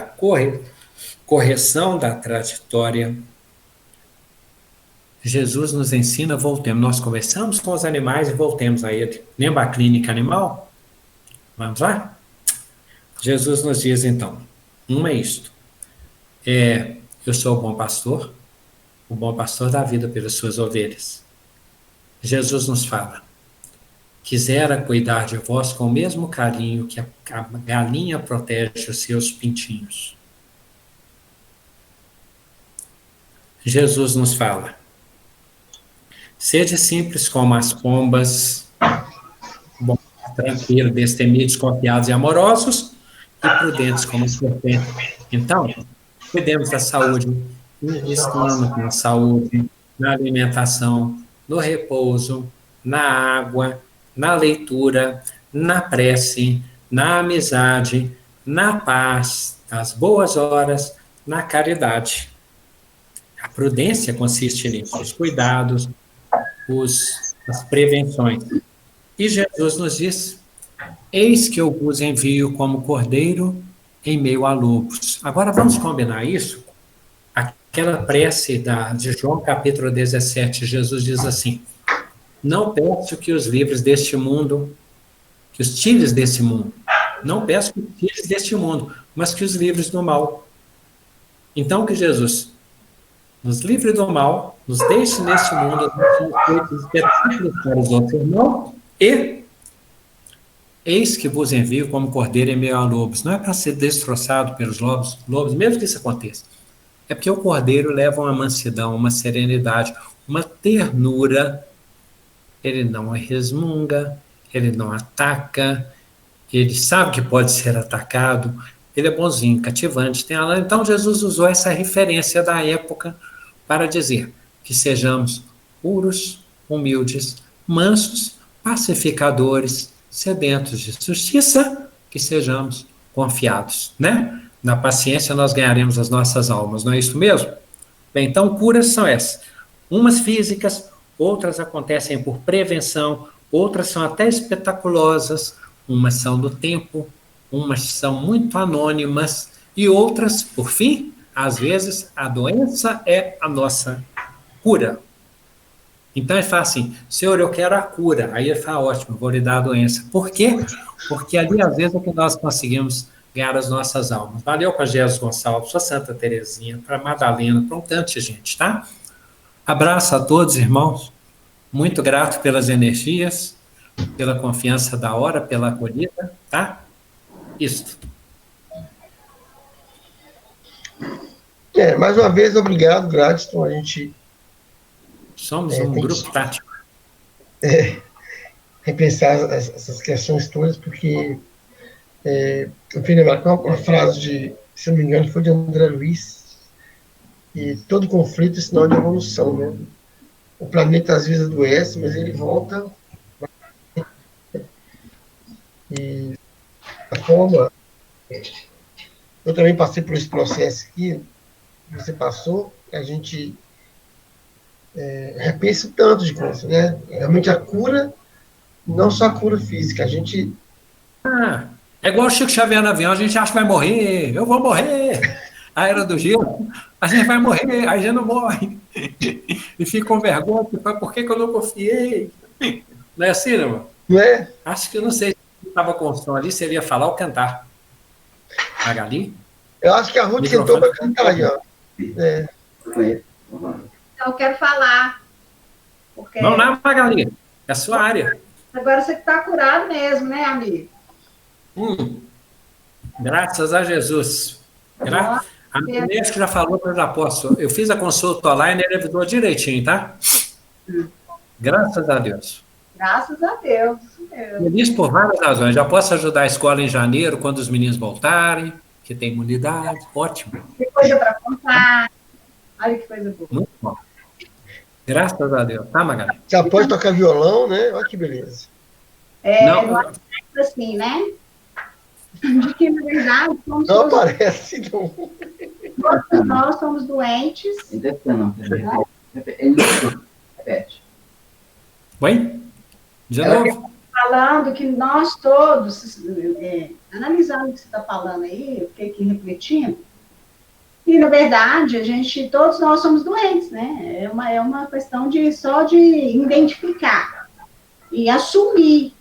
correção da trajetória. Jesus nos ensina, voltemos. Nós conversamos com os animais e voltemos a ele. Lembra a clínica animal? Vamos lá? Jesus nos diz, então, é isto. Eu sou o bom pastor dá vida pelas suas ovelhas. Jesus nos fala, quisera cuidar de vós com o mesmo carinho que a galinha protege os seus pintinhos. Jesus nos fala, sede simples como as pombas, bom, tranquilo, destemidos, confiados e amorosos, e prudentes como os serpentes. Então, cuidemos da saúde, investindo na saúde, na alimentação, no repouso, na água, na leitura, na prece, na amizade, na paz, nas boas horas, na caridade. A prudência consiste nisso, os cuidados, as prevenções. E Jesus nos diz, eis que eu vos envio como cordeiro em meio a lobos. Agora vamos combinar isso? Aquela prece de João capítulo 17, Jesus diz assim, não peço que os livres deste mundo, que os tires desse mundo, não peço que os tires deste mundo, mas que os livres do mal. Então que Jesus nos livre do mal, nos deixe neste mundo, para os outros irmãos, e eis que vos envio como cordeiro em meio a lobos. Não é para ser destroçado pelos lobos, mesmo que isso aconteça. É porque o cordeiro leva uma mansidão, uma serenidade, uma ternura. Ele não resmunga, ele não ataca, ele sabe que pode ser atacado, ele é bonzinho, cativante. Então Jesus usou essa referência da época para dizer que sejamos puros, humildes, mansos, pacificadores, sedentos de justiça, que sejamos confiados, né? Na paciência nós ganharemos as nossas almas, não é isso mesmo? Bem, então curas são essas. Umas físicas, outras acontecem por prevenção, outras são até espetaculosas, umas são do tempo, umas são muito anônimas, e outras, por fim, às vezes, a doença é a nossa cura. Então ele fala assim, Senhor, eu quero a cura. Aí ele fala, ótimo, vou lhe dar a doença. Por quê? Porque ali, às vezes, é que nós conseguimos ganhar as nossas almas. Valeu para Jesus Gonçalves, para Santa Terezinha, para Madalena, para um tanto de gente, tá? Abraço a todos, irmãos. Muito grato pelas energias, pela confiança da hora, pela acolhida, tá? Isso. Mais uma vez, obrigado, Gladstone. A gente... Somos um grupo tático. Repensar essas questões todas, porque eu fui lembrar com uma frase de, se não me engano, foi de André Luiz, e todo conflito é sinal de evolução, né? O planeta às vezes adoece, mas ele volta. E a forma... Eu também passei por esse processo aqui, você passou, a gente repensa tanto de coisas, né? Realmente a cura, não só a cura física, a gente... é igual o Chico Xavier no avião, a gente acha que vai morrer, eu vou morrer, a era do gelo, a gente vai morrer, aí a gente não morre, e fica com vergonha, por que eu não confiei? Não é assim, irmão? Não é? Acho que eu não sei se estava com o som ali, se ele ia falar ou cantar. Magali? Eu acho que a Ruth sentou para cantar aí, ó. Então, eu quero falar. Porque... Vamos lá, Magali. É a sua área. Agora você que está curado mesmo, né, amigo? Graças a Jesus. A médica já falou para os apóstolos. Eu fiz a consulta online e ele avisou direitinho, tá? Graças a Deus. Graças a Deus. Feliz por várias razões. Já posso ajudar a escola em janeiro, quando os meninos voltarem, que tem imunidade. Ótimo. Tem coisa para contar. Olha que coisa boa. Muito bom. Graças a Deus. Tá, Magali? Já pode tocar violão, né? Olha que beleza. Não é assim, né? De que, na verdade, somos não parece, não. Todos nós somos doentes. Repete. Oi? De novo? Falando que nós todos, analisando o que você está falando aí, eu fiquei aqui refletindo, e, na verdade, todos nós somos doentes, né? É uma questão só de identificar e assumir.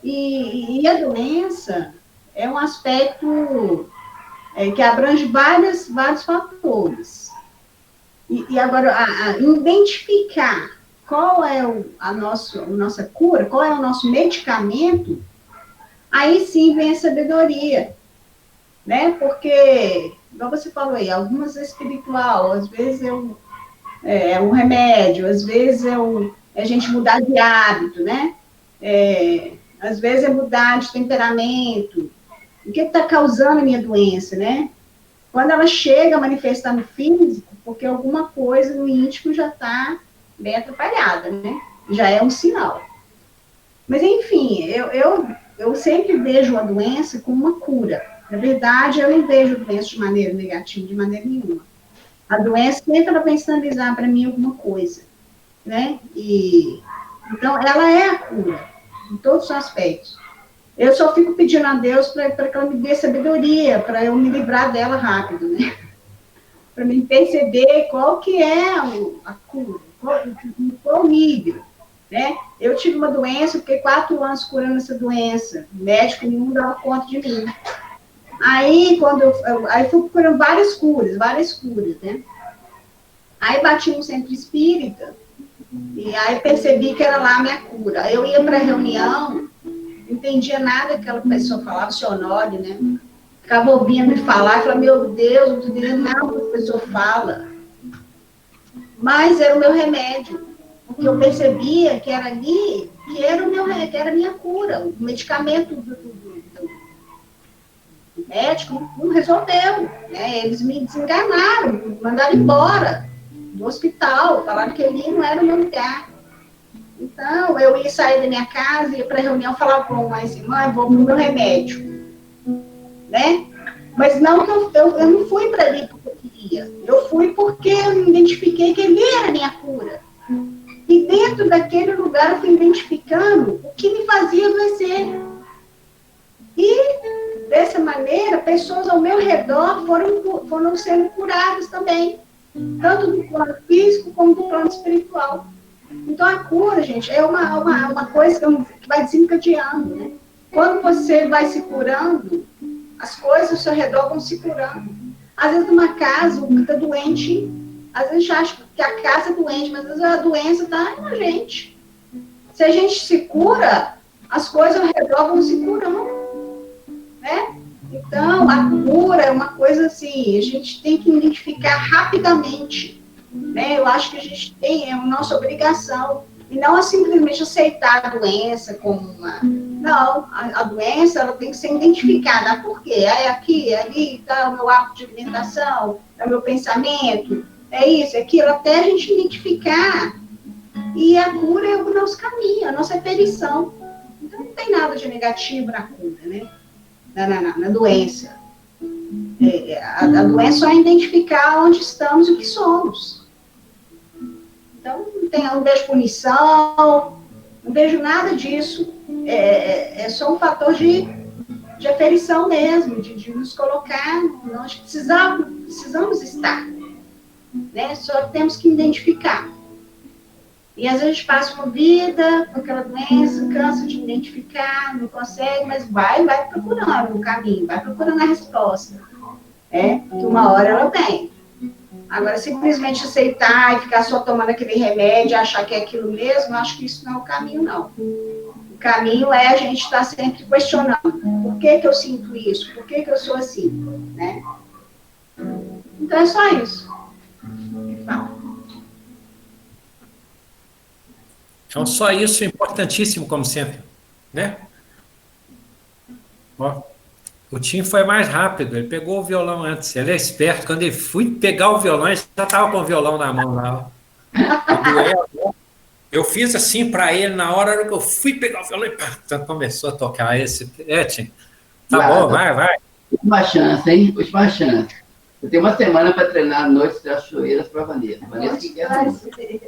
E a doença é um aspecto que abrange vários fatores. E agora, identificar qual é a nossa cura, qual é o nosso medicamento, aí sim vem a sabedoria, né? Porque, igual você falou aí, algumas é espiritual, às vezes é um remédio, às vezes é a gente mudar de hábito, né? Às vezes é mudar de temperamento. O que está causando a minha doença, né? Quando ela chega a manifestar no físico, porque alguma coisa no íntimo já está bem atrapalhada, né? Já é um sinal. Mas, enfim, eu sempre vejo a doença como uma cura. Na verdade, eu não vejo a doença de maneira negativa, de maneira nenhuma. A doença sempre ela vem sinalizar para mim alguma coisa, né? Então, ela é a cura, em todos os aspectos. Eu só fico pedindo a Deus para que ela me dê sabedoria, para eu me livrar dela rápido, né? Para mim perceber qual que é a cura, qual nível, né? Eu tive uma doença, fiquei 4 anos curando essa doença, o médico nenhum dava conta de mim. Aí, aí fui procurando várias curas, né? Aí bati no centro espírita, e aí percebi que era lá a minha cura. Eu ia para a reunião, não entendia nada que aquela pessoa falava, seu Honório, né? Ficava ouvindo me falar, e falava, meu Deus, não estou entendendo nada que a pessoa fala. Mas era o meu remédio, porque eu percebia que era ali, que era a minha cura, o medicamento do médico não resolveu, né? Eles me desenganaram, me mandaram embora do hospital, falaram que ali não era o meu lugar. Então, eu ia sair da minha casa, ia para a reunião, falava com a irmã, vou no meu remédio, né? Mas não que eu não fui para ali porque eu queria, eu fui porque eu identifiquei que ele era a minha cura. E dentro daquele lugar eu fui identificando o que me fazia adoecer. E, dessa maneira, pessoas ao meu redor foram sendo curadas também, tanto do plano físico como do plano espiritual. Então, a cura, gente, é uma coisa que vai desencadeando, né? Quando você vai se curando, as coisas ao seu redor vão se curando. Às vezes, numa casa, o que está doente, às vezes a gente acha que a casa é doente, mas às vezes a doença está na gente. Se a gente se cura, as coisas ao redor vão se curando, né? Então, a cura é uma coisa assim, a gente tem que identificar rapidamente, né? Eu acho que a gente é a nossa obrigação, e não simplesmente aceitar a doença como uma... Não, a doença ela tem que ser identificada. Por quê? É aqui, é ali, tá o meu hábito de alimentação, é o meu pensamento, é isso, é aquilo, até a gente identificar. E a cura é o nosso caminho, a nossa perição. Então, não tem nada de negativo na cura, né? Na doença. A doença é identificar onde estamos e o que somos. Então, não vejo punição, não vejo nada disso. É só um fator de aferição mesmo, de nos colocar onde precisamos estar. Né? Só temos que identificar. E às vezes a gente passa uma vida com aquela doença, cansa de identificar, não consegue, mas vai procurando o caminho, vai procurando a resposta. Que uma hora ela vem. Agora, simplesmente aceitar e ficar só tomando aquele remédio, achar que é aquilo mesmo, eu acho que isso não é o caminho, não. O caminho é a gente estar sempre questionando. Por que eu sinto isso? Por que eu sou assim? Né? Então, é só isso. Então, só isso é importantíssimo, como sempre, né? Ó, O Tim foi mais rápido, ele pegou o violão antes. Ele é esperto. Quando ele foi pegar o violão, ele já estava com o violão na mão lá. Eu fiz assim para ele na hora que eu fui pegar o violão e pá, então começou a tocar esse. Tim. Tá bom, vai. Última chance, hein? Última chance. Eu tenho uma semana para treinar Noites Traiçoeiras para Vanessa. Vanessa que quer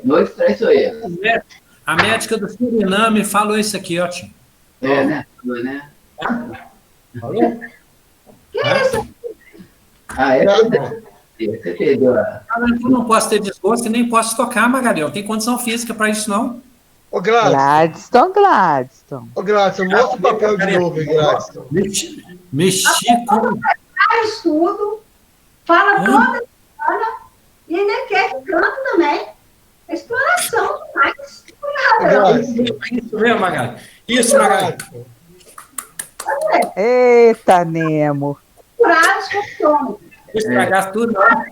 Noites Traiçoeiras. A médica do Suriname falou isso aqui, ó, Tim. Né? Falou? Que é isso? Você perdeu Eu não posso ter desgosto e nem posso tocar, Magalhães. Não tem condição física para isso, não. Ô, Gladstone. Ô, Gladstone, mostra o papel de novo, Gladstone. Mexi com... Estudo, fala toda semana e ainda quer que canta também. Exploração demais. Isso mesmo, Magalhães. Isso, Magalhães. Eita, Nemo. Curados funcionam. Estragar tudo, não.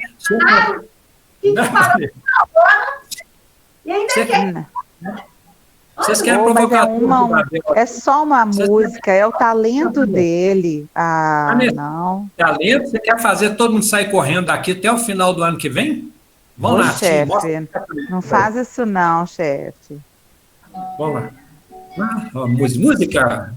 E ainda quer. Vocês querem mas provocar é só uma música, é o talento dele. Não. Talento? Você quer fazer todo mundo sair correndo daqui até o final do ano que vem? Vamos lá, chefe. Não faz isso não, chefe. Vamos lá. Música.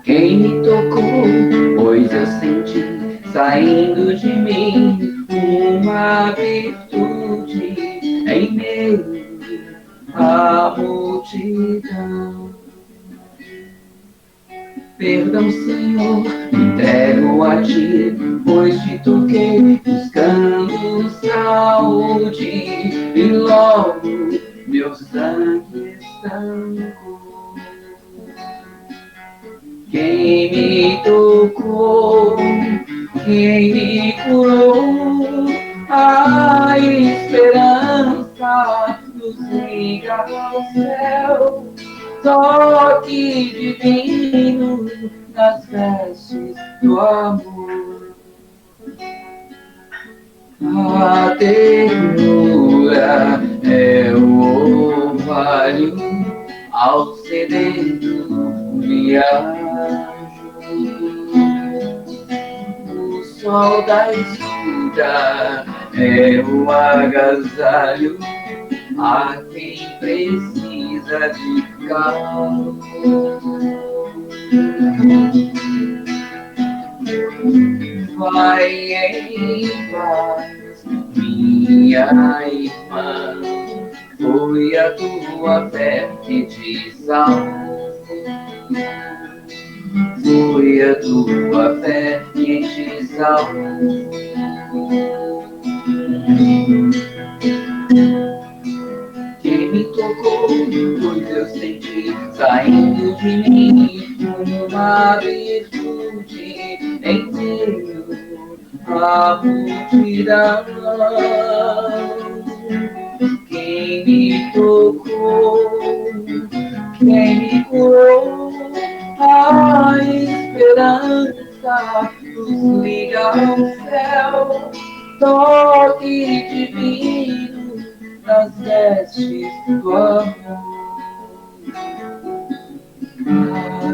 Quem me tocou, pois eu senti saindo de mim uma virtude em meio à multidão. Perdão, Senhor, entrego a Ti, pois te toquei buscando saúde e logo meu sangue estancou. Quem me tocou, quem me curou, a esperança nos liga ao céu. Toque divino nas vestes do amor. A ternura é o orvalho ao sedento viajo. O sol da escuta é o agasalho a quem precisa de calor. Vai em paz, minha irmã, foi a tua fé que te salvou. Foi a tua fé que te salvou. Quem me tocou, pois eu senti saindo de mim uma virtude em meio à multidão. Quem me tocou, quem me curou, a esperança nos liga ao céu. Toque divino nas vestes do amor. A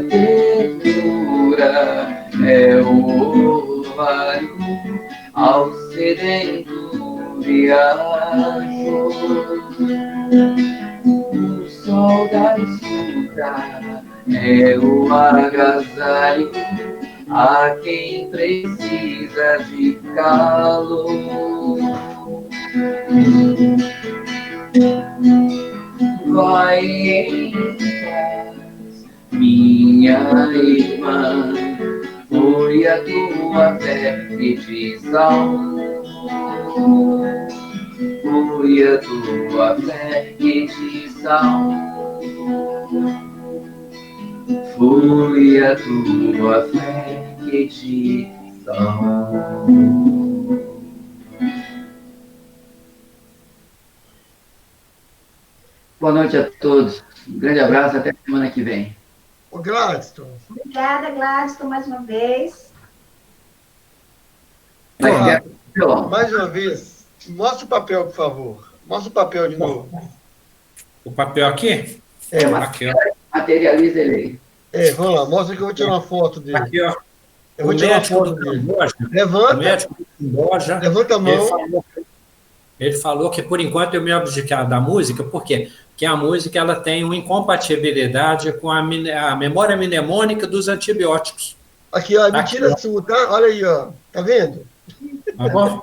ternura é o orvalho ao sedento viajou. O sol da escuta é o agasalho a quem precisa de calor. Vai em paz, minha irmã, foi a tua fé que te salvou. Foi a tua fé que te salvou. Foi a tua fé que te salvou. Boa noite a todos. Um grande abraço, até semana que vem. Ô, Gladstone. Obrigada, Gladstone, mais uma vez. Mais uma vez, mostra o papel, por favor. Mostra o papel de novo. O papel aqui? Aqui, ó. Materializa ele aí. Vamos lá, mostra que eu vou tirar uma foto dele. Aqui, ó. Eu vou tirar uma foto dele. Levanta. Levanta a mão. Ele falou que, por enquanto, eu me abdicar da música, por quê? Porque a música ela tem uma incompatibilidade com a memória mnemônica dos antibióticos. Aqui, ó, mentira sua, tá? Olha aí, ó. Tá vendo? Tá bom?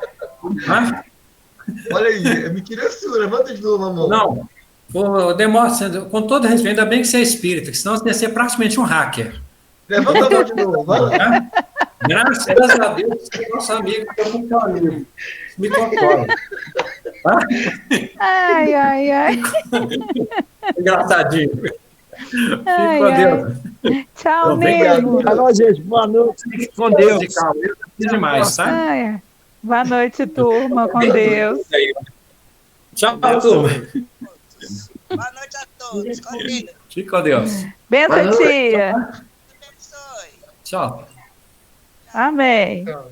Olha aí, é mentira sua. Levanta de novo a mão. Não, demonstra, com todo respeito, ainda bem que você é espírita, que senão você ia ser praticamente um hacker. Levanta a mão de novo, vai lá. Graças a Deus, você é nosso amigo, eu não tenho amigo. Me controla. Tá? Ai. Engraçadinho. Fique com Deus. Tchau, nego. Alô, gente, boa noite. Fique com Deus. Demais, tá? Boa noite, turma, com Deus. Tchau, turma. Boa noite a todos. Fique com Deus. Benção, tia. Tchau. Amém. Tchau.